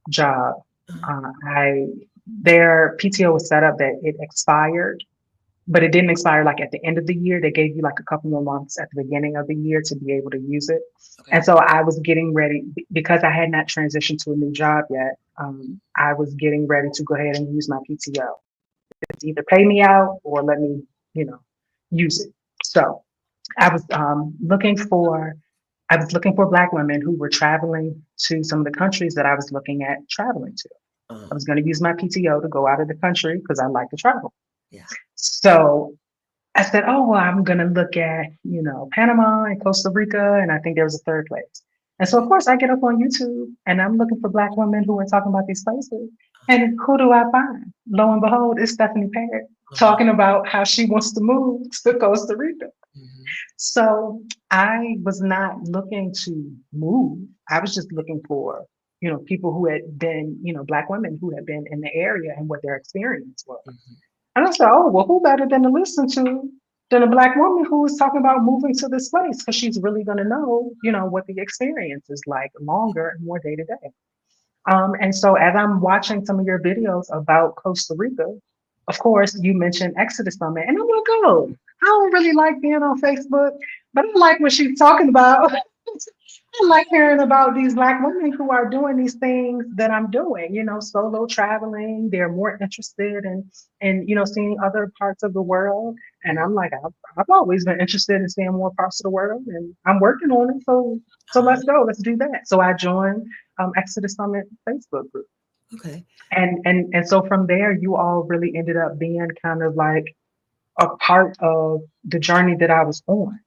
job, Uh-huh. I their PTO was set up that it expired, but it didn't expire like at the end of the year. They gave you like a couple more months at the beginning of the year to be able to use it. Okay. And so I was getting ready because I had not transitioned to a new job yet. I was getting ready to go ahead and use my PTO. It's either pay me out or let me, you know, use it. So I was looking for Black women who were traveling to some of the countries that I was looking at traveling to. I Uh-huh. was going to use my PTO to go out of the country because I like to travel. Yeah. So I said, oh, well, I'm going to look at, Panama and Costa Rica. And I think there was a third place. And so, Okay. of course, I get up on YouTube and I'm looking for Black women who are talking about these places. Uh-huh. And who do I find? Lo and behold, it's Stephanie Parrott Uh-huh. talking about how she wants to move to Costa Rica. Mhm. So I was not looking to move. I was just looking for, people who had been, Black women who had been in the area and what their experience was. Mhm. And I said, oh, well, who better than to listen to than a Black woman who is talking about moving to this place? Because she's really going to know, what the experience is like longer and more day to day. And so as I'm watching some of your videos about Costa Rica, of course, you mentioned Exodus Summit. And I'm like, oh, I don't really like being on Facebook, but I like what she's talking about. I like hearing about these Black women who are doing these things that I'm doing, solo traveling. They're more interested in seeing other parts of the world. And Mhm. I'm like, I've always been interested in seeing more parts of the world and I'm working on it. So Uh-huh. let's go, let's do that. So I joined Exodus Summit Facebook group. Okay. And so from there, you all really ended up being kind of like a part of the journey that I was on,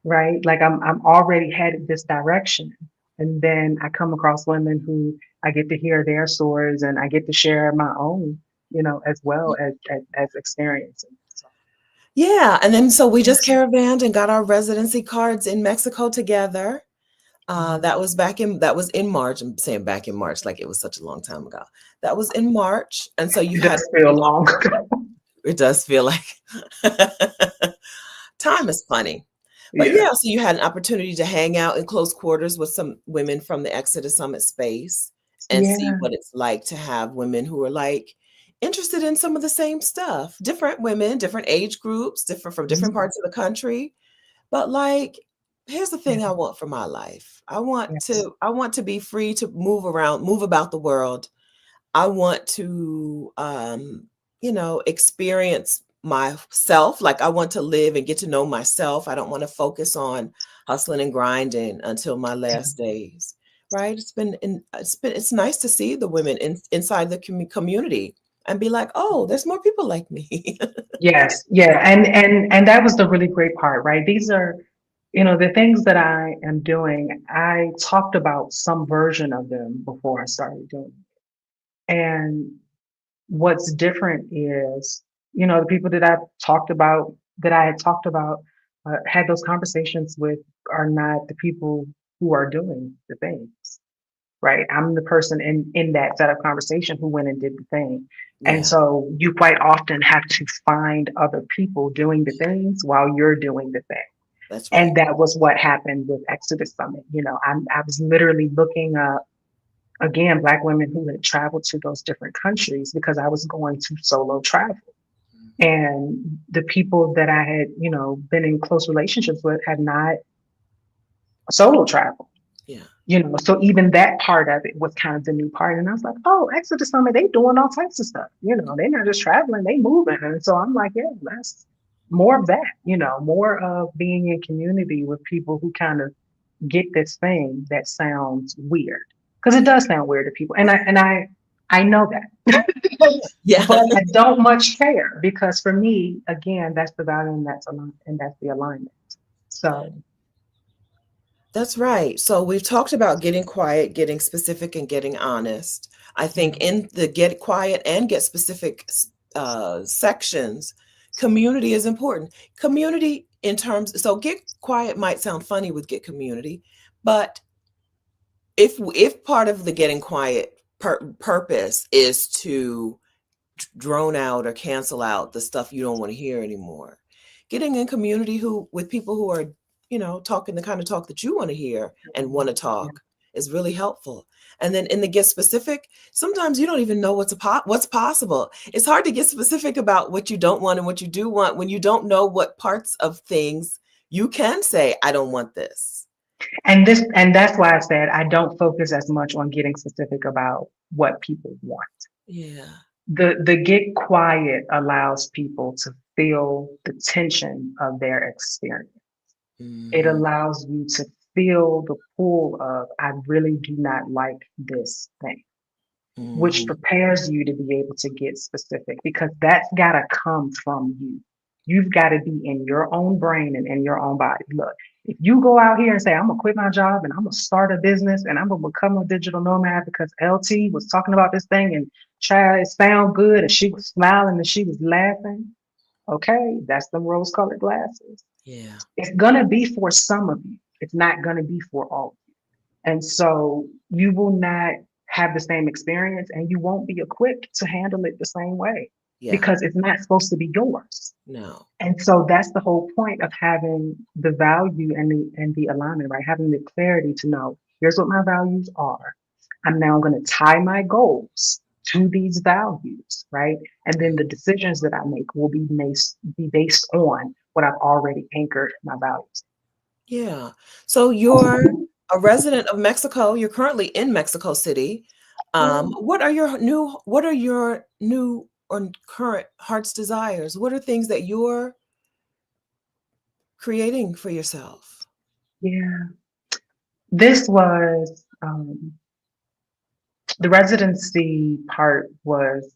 right? Like I'm already headed this direction. And then I come across women who I get to hear their stories and I get to share my own, as well as experiences. So, Yeah, and then so we yeah. just caravanned and got our residency cards in Mexico together. That was in March. I'm saying back in March, like it was such a long time ago. That was in March, and so you It had does feel long. it does feel like time is funny. But Yeah. yeah, so you had an opportunity to hang out in close quarters with some women from the Exodus Summit space and see Yeah. what it's like to have women who are like interested in some of the same stuff. Different women, different age groups, different from different Mhm. parts of the country. But like, here's the Yeah. thing I want for my life. Yes. I want to be free to move around, move about the world. I want to experience myself. Like I want to live and get to know myself. I don't want to focus on hustling and grinding until my last days. Right? It's nice to see the women inside the community and be like, "Oh, there's more people like me." Yes, yeah, and that was the really great part, right? These are, the things that I am doing. I talked about some version of them before I started doing it. And what's different is, the people that I had talked about, had those conversations with, are not the people who are doing the things. right? I'm the person in that set of conversation who went and did the thing. And Yeah, so you quite often have to find other people doing the things while you're doing the thing. that's right. And that was what happened with Exodus Summit. I was literally looking up, again, Black women who had traveled to those different countries because I was going to solo travel. And the people that I had, been in close relationships with had not solo traveled. Yeah. So even that part of it was kind of the new part. And I was like, oh, Exodus Summit, they doing all types of stuff. They're not just traveling, they moving. And so I'm like, yeah, that's more of that, more of being in community with people who kind of get this thing that sounds weird. Because it does sound weird to people. And I know that. Yeah. But I don't much care because for me, again, that's the value and that's the alignment. So That's right. So we've talked about getting quiet, getting specific, and getting honest. I think yeah. in the get quiet and get specific sections, community is important. Community in terms, so get quiet might sound funny with get community, but if part of the getting quiet purpose is to drone out or cancel out the stuff you don't want to hear anymore. Getting in community who with people who are, talking the kind of talk that you want to hear and want to Yeah. talk is really helpful. And then in the get specific, sometimes you don't even know what's possible. It's hard to get specific about what you don't want and what you do want when you don't know what parts of things you can say, I don't want this. And that's why I said I don't focus as much on getting specific about what people want. Yeah. The get quiet allows people to feel the tension of their experience. It Hmm. allows you to feel the pull of I really do not like this thing, which Hmm. prepares you to be able to get specific because that's got to come from you. You've got to be in your own brain and in your own body. Look, if you go out here and say, I'm going to quit my job and I'm going to start a business and I'm going to become a digital nomad because LT was talking about this thing and try it sound good and she was smiling and she was laughing. Okay, that's the rose colored glasses. Yeah. It's going to be for some of you. It's not going to be for all. And so you will not have the same experience and you won't be equipped to handle it the same way Yeah. because it's not supposed to be yours. No. And so that's the whole point of having the value and the alignment, right? Having the clarity to know here's what my values are. I'm now going to tie my goals to these values, right? And then the decisions that I make will be based on what I've already anchored my values. Yeah. So you're a resident of Mexico. You're currently in Mexico City. What are your new or current heart's desires? What are things that you're creating for yourself? Yeah, this was the residency part was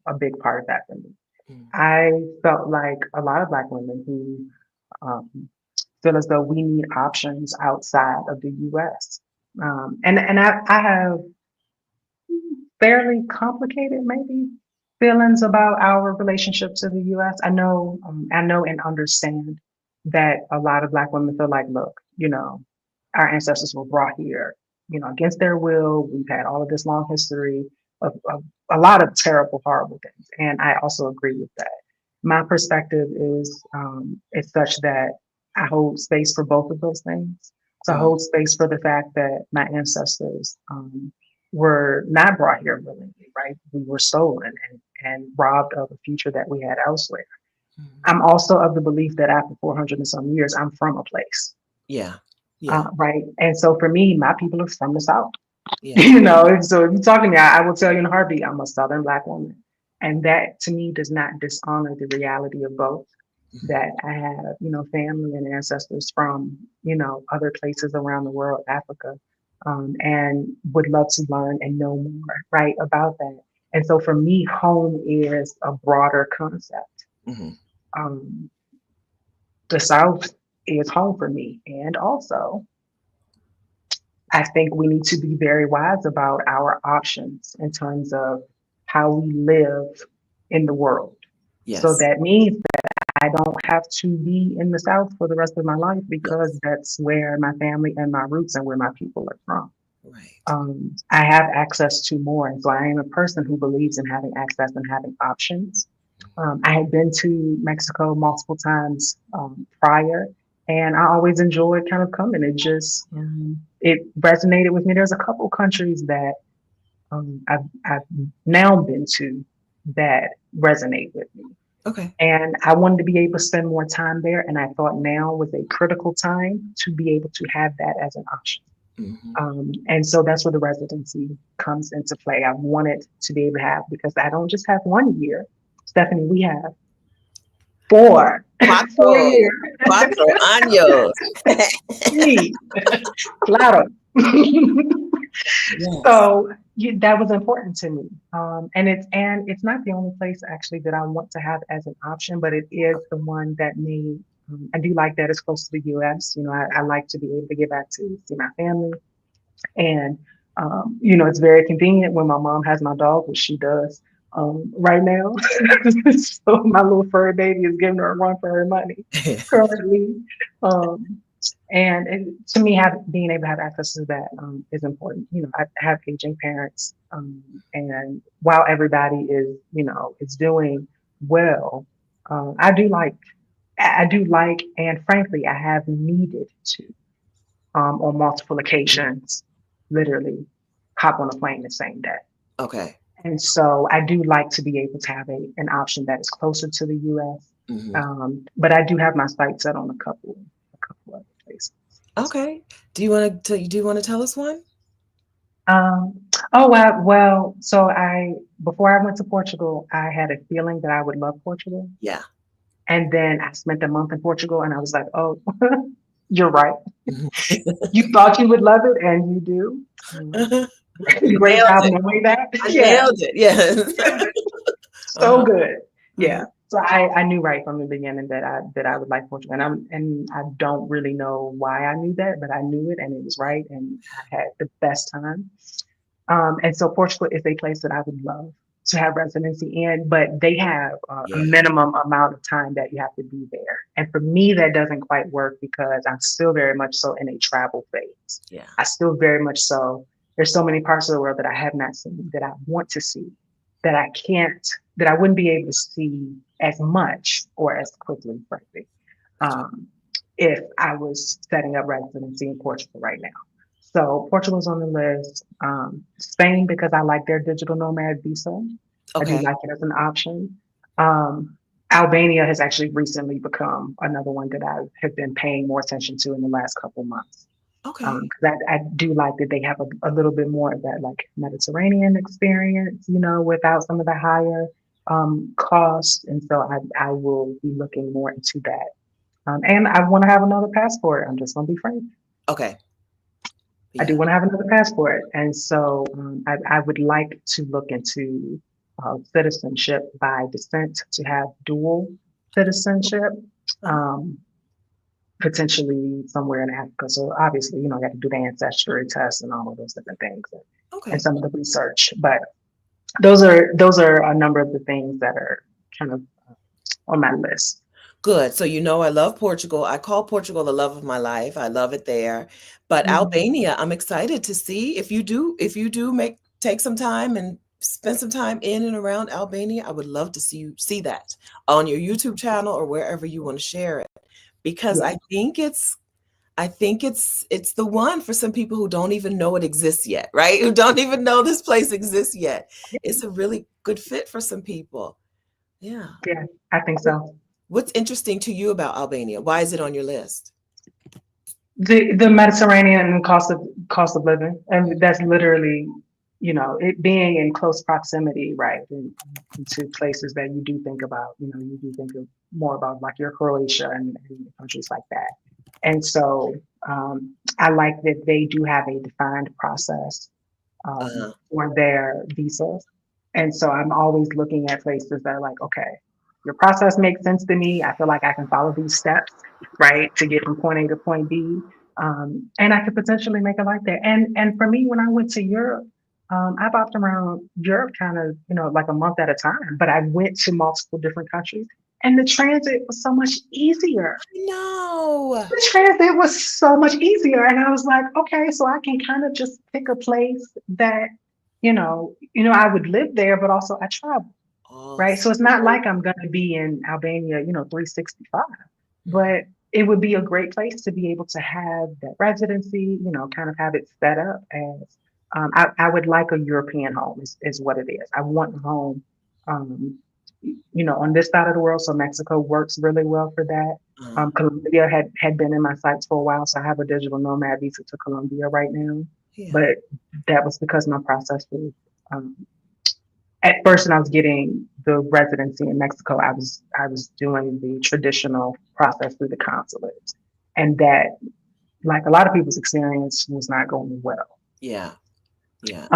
a big part of that for me. Mm, I felt like a lot of Black women who um, feel as though we need options outside of the U.S. And I have fairly complicated, maybe, feelings about our relationship to the U.S. I know and understand that a lot of Black women feel like, look, our ancestors were brought here, against their will. We've had all of this long history of a lot of terrible, horrible things, and I also agree with that. My perspective is such that I hold space for both of those things. So I mm, hold space for the fact that my ancestors were not brought here willingly, right? We were stolen and robbed of a future that we had elsewhere. mm. I'm also of the belief that after 400 and some years, I'm from a place, Yeah. Yeah. right? And so for me, my people are from the South. Yeah. And so if you talk to me, I will tell you in a heartbeat, I'm a Southern Black woman. And that to me does not dishonor the reality of both. Mhm. That I have, family and ancestors from, other places around the world, Africa, and would love to learn and know more, right, about that. And so for me, home is a broader concept. Mhm. Um, the South is home for me. And also, I think we need to be very wise about our options in terms of how we live in the world. So Yes. that means I don't have to be in the South for the rest of my life because Yes. that's where my family and my roots and where my people are from. Right. I have access to more. And so I am a person who believes in having access and having options. I had been to Mexico multiple times prior, and I always enjoyed kind of coming. It resonated with me. There's a couple countries that I've now been to that resonate with me. Okay. And I wanted to be able to spend more time there. And I thought now was a critical time to be able to have that as an option. Hmm. And so that's where the residency comes into play. I wanted to be able to have, because I don't just have 1 year. Stephanie, we have four, 4 years. 4 años. Sí, claro. Yes. So that was important to me, and it's not the only place actually that I want to have as an option, but it is the one that may. I do like that it's close to the U.S. I like to be able to get back to see my family, and it's very convenient when my mom has my dog, which she does right now. So my little fur baby is giving her a run for her money currently. Um, to me, being able to have access to that is important. I have aging parents, and while everybody is doing well, I do like, and frankly, I have needed to on multiple occasions, literally hop on a plane the same day. Okay. And so I do like to be able to have an option that is closer to the U.S. Hmm. But I do have my sights set on a couple other places. Okay. Do you want to tell us one? Um, oh well, so before I went to Portugal, I had a feeling that I would love Portugal. Yeah. And then I spent a month in Portugal and I was like, oh, you're right. Mhm. You thought you would love it and you do. Um, You Great nailed job it. knowing that. I Yeah. nailed it. Yes. So Uh-huh. good. Uh-huh. Yeah. So I knew right from the beginning that I would like Portugal. And I don't really know why I knew that, but I knew it and it was right and I had the best time. And so Portugal is a place that I would love to have residency in, but they have a Yeah. minimum amount of time that you have to be there. And for me, that doesn't quite work because I'm still very much so in a travel phase. Yeah. I still very much so, there's so many parts of the world that I have not seen that I want to see, that I can't, that I wouldn't be able to see as much or as quickly, frankly, Gotcha. um, if I was setting up residency in Portugal right now. So Portugal's on the list. Spain, because I like their digital nomad visa. I do Okay. like it as an option. Um, Albania has actually recently become another one that I have been paying more attention to in the last couple months. Okay. 'Cause I do like that they have a little bit more of that like Mediterranean experience, without some of the higher costs. And so I will be looking more into that. And I want to have another passport. I'm just going to be frank. Okay. I do Yeah. want to have another passport. And so I would like to look into citizenship by descent to have dual citizenship, Uh-huh. um, potentially somewhere in Africa. So obviously, I got to do the ancestry test and all of those different things and Okay. some of the research. But those are a number of the things that are kind of on my list. Good. So I love Portugal. I call Portugal the love of my life. I love it there. But Mhm. Albania, I'm excited to see if you do make take some time and spend some time in and around Albania. I would love to see that on your YouTube channel or wherever you want to share it because Yeah, I think it's the one for some people who don't even know it exists yet, right? Who don't even know this place exists yet. It's a really good fit for some people. Yeah. yeah, I think so. What's interesting to you about Albania? Why is it on your list? The Mediterranean and cost of living, and that's literally, it being in close proximity, right, to places that you do think about. You do think of more about like your Croatia and countries like that. And so I like that they do have a defined process Uh, for their visas. And so I'm always looking at places that are like, okay, your process makes sense to me. I feel like I can follow these steps, right, to get from point A to point B. And I could potentially make a life there. And for me, when I went to Europe, I bopped around Europe kind of, like a month at a time, but I went to multiple different countries. and the transit was so much easier. I know. The transit was so much easier. And I was like, okay, so I can kind of just pick a place that, I would live there, but also I travel, right? So it's not Also. like I'm going to be in Albania, 365, but it would be a great place to be able to have that residency, kind of have it set up as, I would like a European home is what it is. I want a home, um, on this side of the world. So Mexico works really well for that. Uh, Colombia had been in my sights for a while, so I have a digital nomad visa to Colombia right now. yeah. But that was because my process was, um, at first when I was getting the residency in Mexico, I was doing the traditional process through the consulate, and that, like a lot of people's experience, was not going well. Yeah. Yeah.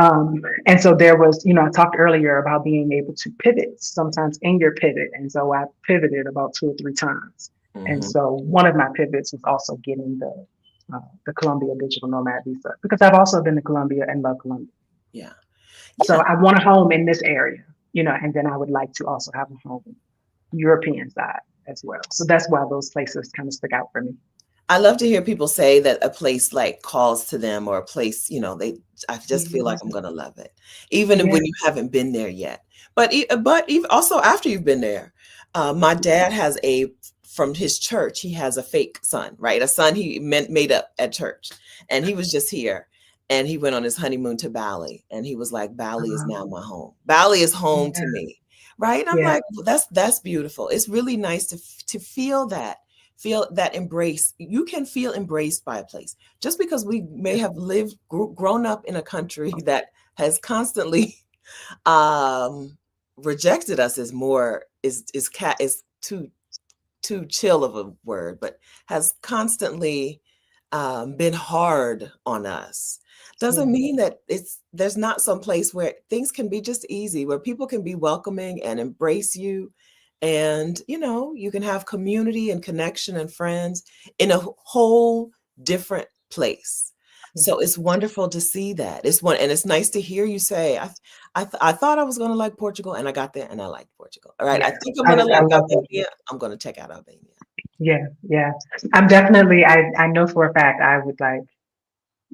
And so there was, I talked earlier about being able to pivot sometimes in your pivot. And so I pivoted about 2 or 3 times. And Hmm. so one of my pivots was also getting the Colombia digital nomad visa, because I've also been to Colombia and love Colombia. Yeah. So Yeah. I want a home in this area, and then I would like to also have a home European side as well. So that's why those places kind of stick out for me. I love to hear people say that a place like calls to them, or a place, I just feel like I'm Mhm. going to love it, even Yeah. when you haven't been there yet. But even also after you've been there, my dad has from his church, he has a fake son, right? A son he made up at church. And he was just here, and he went on his honeymoon to Bali, and he was like, Bali is now my home. Bali is home to Yeah. me. Right. And I'm Yeah. like, well, that's beautiful. It's really nice to feel that embrace. You can feel embraced by a place just because we may have grown up in a country that has constantly um rejected us. Is more is cat is too chill of a word, but has constantly been hard on us. Doesn't Yeah. mean that there's not some place where things can be just easy, where people can be welcoming and embrace you, and you can have community and connection and friends in a whole different place. Yeah. So it's wonderful to see that. And it's nice to hear you say, I thought I was going to like Portugal, and I got there and I liked Portugal. All right, I Yeah. think I'm I, going to I like love Portugal. Albania. I'm going to check out Albania. Yeah, yeah. I'm definitely, I know for a fact I would like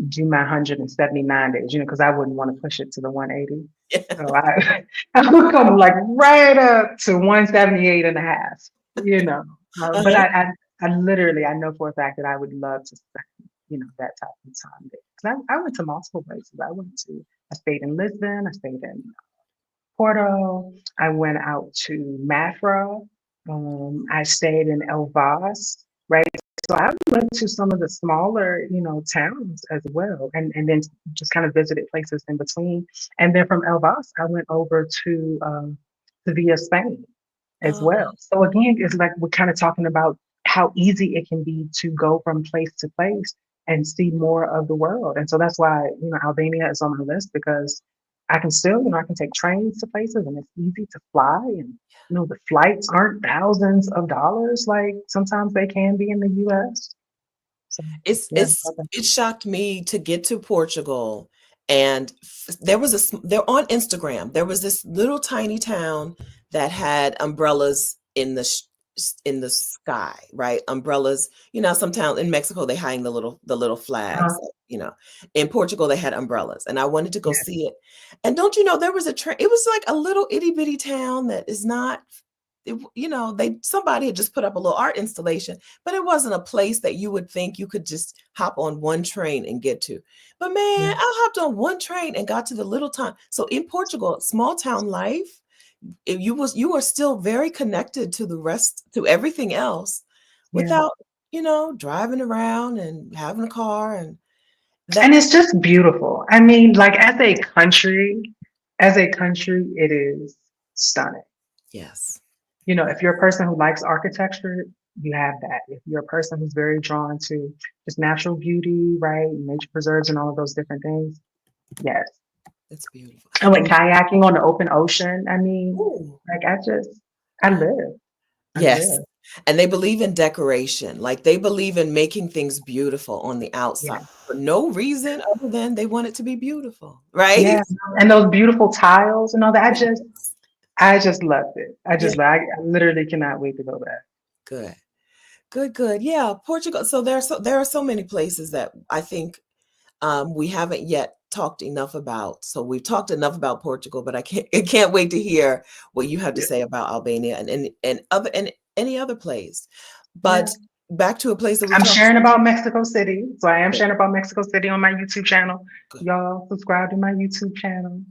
do my 179 days, because I wouldn't want to push it to the 180. So I, I would come like right up to 178 and a half, you know. But Uh-huh. I literally, I know for a fact that I would love to spend, that type of time there. 'Cause I went to multiple places. I stayed in Lisbon, I stayed in Porto. I went out to Mafra. I stayed in El Vaz, right? So I went to some of the smaller, towns as well, and then just kind of visited places in between. And then from El Vaz, I went over to Sevilla, Spain as Oh, well. So again, it's like we're kind of talking about how easy it can be to go from place to place and see more of the world. And so that's why, Albania is on my list, because I can still, I can take trains to places and it's easy to fly. And, the flights aren't thousands of dollars like sometimes they can be in the US. So yeah. Okay. it shocked me to get to Portugal, and there on Instagram there was this little tiny town that had umbrellas in the sky, right? Umbrellas. Sometimes in Mexico they hang the little flags. Uh-huh. In Portugal they had umbrellas, and I wanted to go Yeah. see it. And don't you know, there was a train. It was like a little itty bitty town that is not. Somebody had just put up a little art installation, but it wasn't a place that you would think you could just hop on one train and get to. But man, Yeah. I hopped on one train and got to the little town. So in Portugal, small town life, you are still very connected to everything else, Yeah. without driving around and having a car, and And that. it's just beautiful. I mean, like as a country, it is stunning. Yes. If you're a person who likes architecture, you have that. If you're a person who's very drawn to just natural beauty, right, and nature preserves and all of those different things, yes. It's beautiful. And with And kayaking on the open ocean, I mean, ooh, like I live, I yes. live. And they believe in decoration. Like, they believe in making things beautiful on the outside Yeah, for no reason other than they want it to be beautiful, right? yeah. And those beautiful tiles and all that. I just loved it. Yeah, I literally cannot wait to go back. good. Good, good. Yeah, Portugal. So there are so many places that I think we haven't yet talked enough about. So we've talked enough about Portugal, but I can't wait to hear what you have to Yeah. say about Albania and any other place. Yeah. But back to a place that we've I'm talked. sharing about Mexico City. So I am Good, sharing about Mexico City on my YouTube channel. good. Y'all subscribe to my YouTube channel.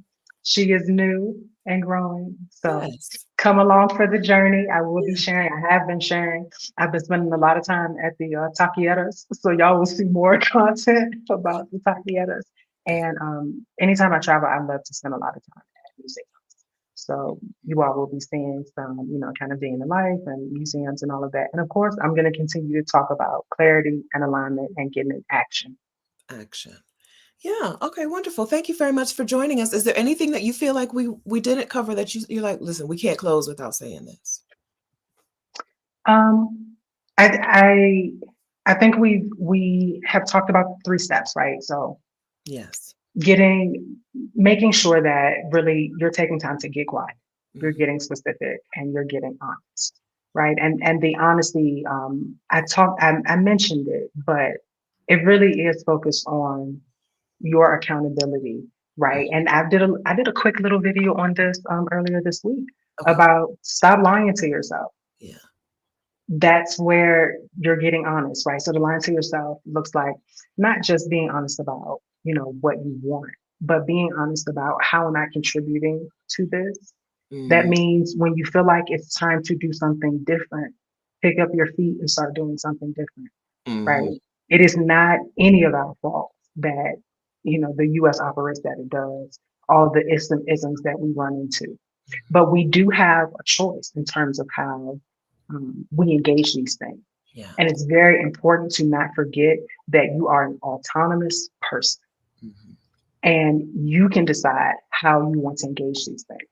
She is new and growing. So Yes. come along for the journey. I will be Yeah. sharing. I have been sharing. I've been spending a lot of time at the taquieras. So y'all will see more content about the taquieras. Good. And anytime I travel, I love to spend a lot of time at museums. So you all will be seeing some, kind of day in the life and museums and all of that. And of course, I'm going to continue to talk about clarity and alignment and getting in action. Action. Yeah. Okay. Wonderful. Thank you very much for joining us. Is there anything that you feel like we didn't cover that you're like, listen, we can't close without saying this? Um, I I think we have talked about 3 steps, right? So Yes. getting making sure that really you're taking time to get quiet, you're Hmm. getting specific, and you're getting honest, right? And the honesty, I mentioned it, but it really is focused on your accountability, right? And I did a quick little video on this earlier this week Okay. about stop lying to yourself. Yeah. That's where you're getting honest, right? So the lying to yourself looks like not just being honest about, what you want, but being honest about how am I contributing to this. That Mm, means when you feel like it's time to do something different, pick up your feet and start doing something different, mm, right? It is not any of our fault that, the US operates that it does, all the isms that we run into. But we do have a choice in terms of how we engage these things. yeah. And it's very important to not forget that you are an autonomous person Mhm. and you can decide how you want to engage these things.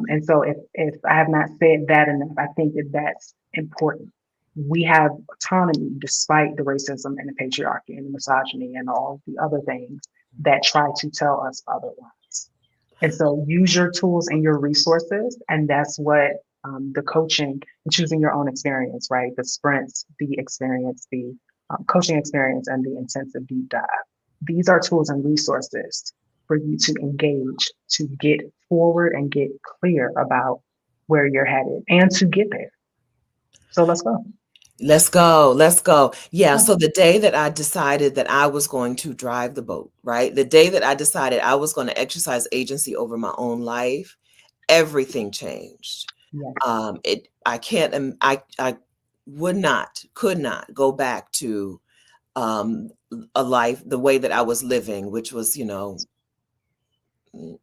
And so if I have not said that enough, I think that that's important. We have autonomy despite the racism and the patriarchy and the misogyny and all the other things that try to tell us otherwise. And so use your tools and your resources. And that's what the coaching and choosing your own experience, right? The sprints, the experience, the coaching experience, and the intensive deep dive. These are tools and resources for you to engage, to get forward and get clear about where you're headed and to get there. So let's go. Let's go. Let's go. Yeah. Yeah. So the day that I decided that I was going to drive the boat, right? The day that I decided I was going to exercise agency over my own life, everything changed. Yes. I can't, I would not, could not go back to um, a life the way that I was living, which was,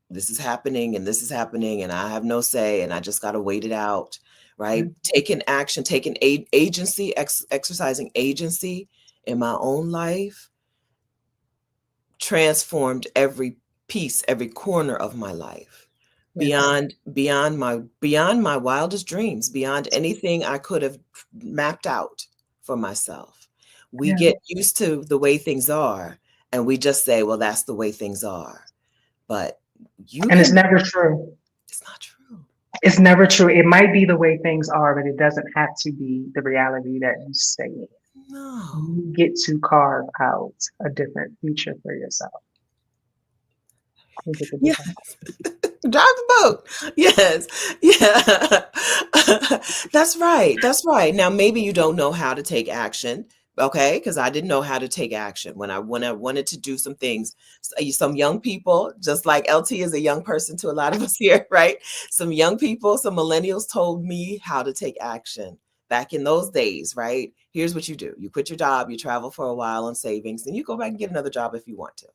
this is happening and this is happening and I have no say and I just got to wait it out, right? Mhm. Taking action, taking agency, exercising agency in my own life transformed every piece, every corner of my life. Yes. Beyond my wildest dreams, beyond anything I could have mapped out for myself. We Yeah. get used to the way things are and we just say, well, that's the way things are. But you And it's can, never true. it's not true. It's never true. It might be the way things are, but it doesn't have to be the reality that you stay in. No. You get to carve out a different future for yourself. You get to do Yeah. that. Drive the boat. Yes. Yeah. That's right. That's right. Now maybe you don't know how to take action. Okay, because I didn't know how to take action when I wanted to do some things. Some young people, just like LT is a young person to a lot of us here, right? Some young people, some millennials told me how to take action back in those days, right? Here's what you do: you quit your job, you travel for a while on savings, and you go back and get another job if you want to,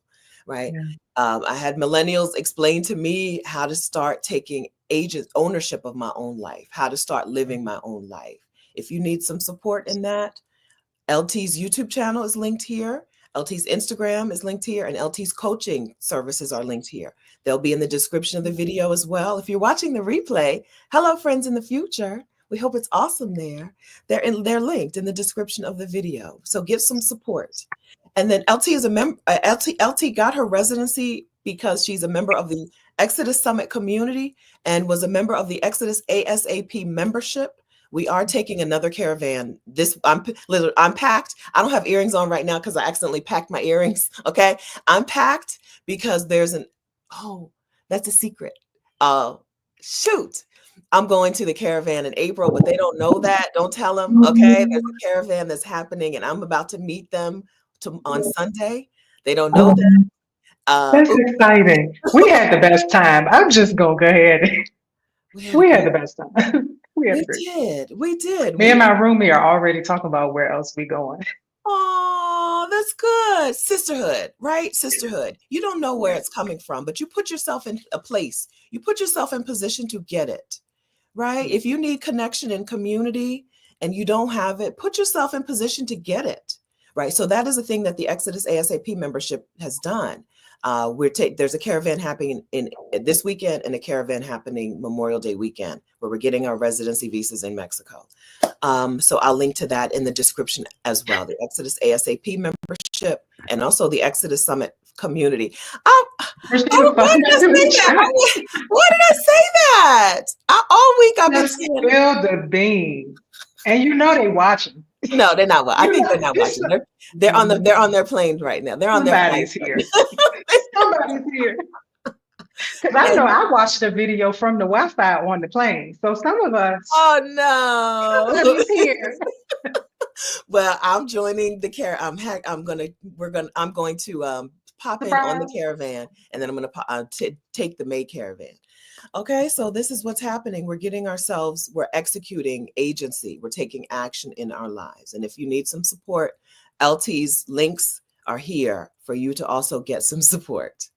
right? Yeah. I had millennials explain to me how to start taking agent ownership of my own life, how to start living my own life. If you need some support in that, LT's YouTube channel is linked here. LT's Instagram is linked here, and LT's coaching services are linked here. They'll be in the description of the video as well. If you're watching the replay, hello, friends in the future. We hope it's awesome there. They're linked in the description of the video. So give some support. And then LT is a member. LT got her residency because she's a member of the Exodus Summit community and was a member of the Exodus ASAP membership. We are taking another caravan. I'm packed. I don't have earrings on right now because I accidentally packed my earrings. Okay. I'm packed because that's a secret. Shoot. I'm going to the caravan in April, but they don't know that. Don't tell them. Okay. There's a caravan that's happening and I'm about to meet them on Sunday. They don't know that. That's exciting. We had the best time. I'm just gonna go ahead. We had the best time. We had a great time. We did. Me and my roommate are already talking about where else we going. Oh, that's good. Sisterhood, right? Sisterhood. You don't know where it's coming from, but you put yourself in a place. You put yourself in position to get it, right? If you need connection and community and you don't have it, put yourself in position to get it, right? So that is a thing that the Exodus ASAP membership has done. There's a caravan happening in this weekend and a caravan happening Memorial Day weekend where we're getting our residency visas in Mexico. So I'll link to that in the description as well. The Exodus ASAP membership and also the Exodus Summit community. Why did I say that? All week I've been saying spill the beans, and you know they watching. No, they're not. I think they're not watching. They're on their planes right now. They're on their planes. Here. Somebody's here. Because I know I watched a video from the Wi-Fi on the plane. So some of us. Oh no! Somebody's here. Well, I'm joining the I'm going to pop in on the caravan, and then I'm going to take the May caravan. Okay, so this is what's happening. We're executing agency. We're taking action in our lives. And if you need some support, LT's links are here for you to also get some support.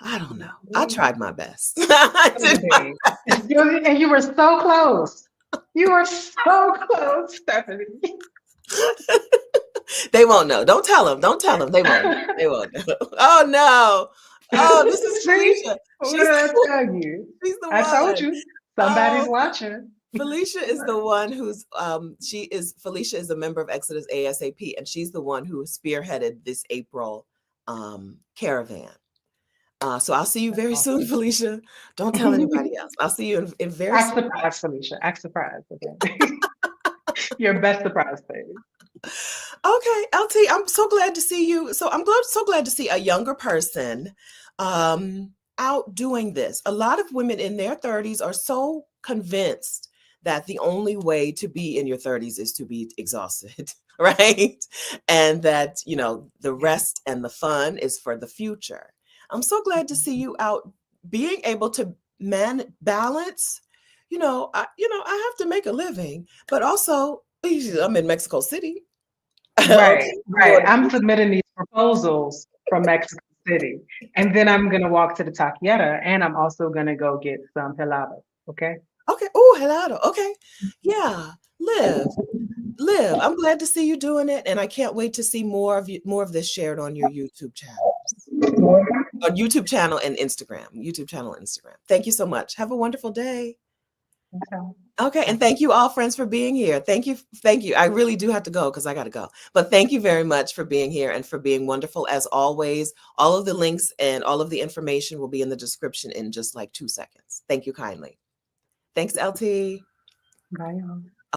I don't know. I tried my best. And you were so close. You were so close, Stephanie. They won't know. Don't tell them. Don't tell them. They won't. They won't know. Oh no. Oh, this is Felicia. What did I tell you? She's the one. I told you. Somebody's watching. Felicia is the one who's Felicia is a member of Exodus ASAP, and she's the one who spearheaded this April caravan. So I'll see you very soon, Felicia. Don't tell anybody else. I'll see you in very soon. Act surprised, Felicia. Act surprised. Okay. Your best surprise, baby. Okay, LT, I'm so glad to see you. So so glad to see a younger person out doing this. A lot of women in their 30s are so convinced that the only way to be in your 30s is to be exhausted, right? And that, the rest and the fun is for the future. I'm so glad to see you out being able to balance. I have to make a living, but also I'm in Mexico City. Right. I'm submitting these proposals from Mexico City, and then I'm gonna walk to the taqueria, and I'm also gonna go get some helado. Okay. Okay. Oh, helado. Okay. Yeah. Live. I'm glad to see you doing it, and I can't wait to see more of this shared on your YouTube channel. On YouTube channel and Instagram. Thank you so much. Have a wonderful day. Okay. And thank you all, friends, for being here. Thank you. I really do have to go because I got to go. But thank you very much for being here and for being wonderful as always. All of the links and all of the information will be in the description in just like 2 seconds. Thank you kindly. Thanks, LT. Bye, y'all.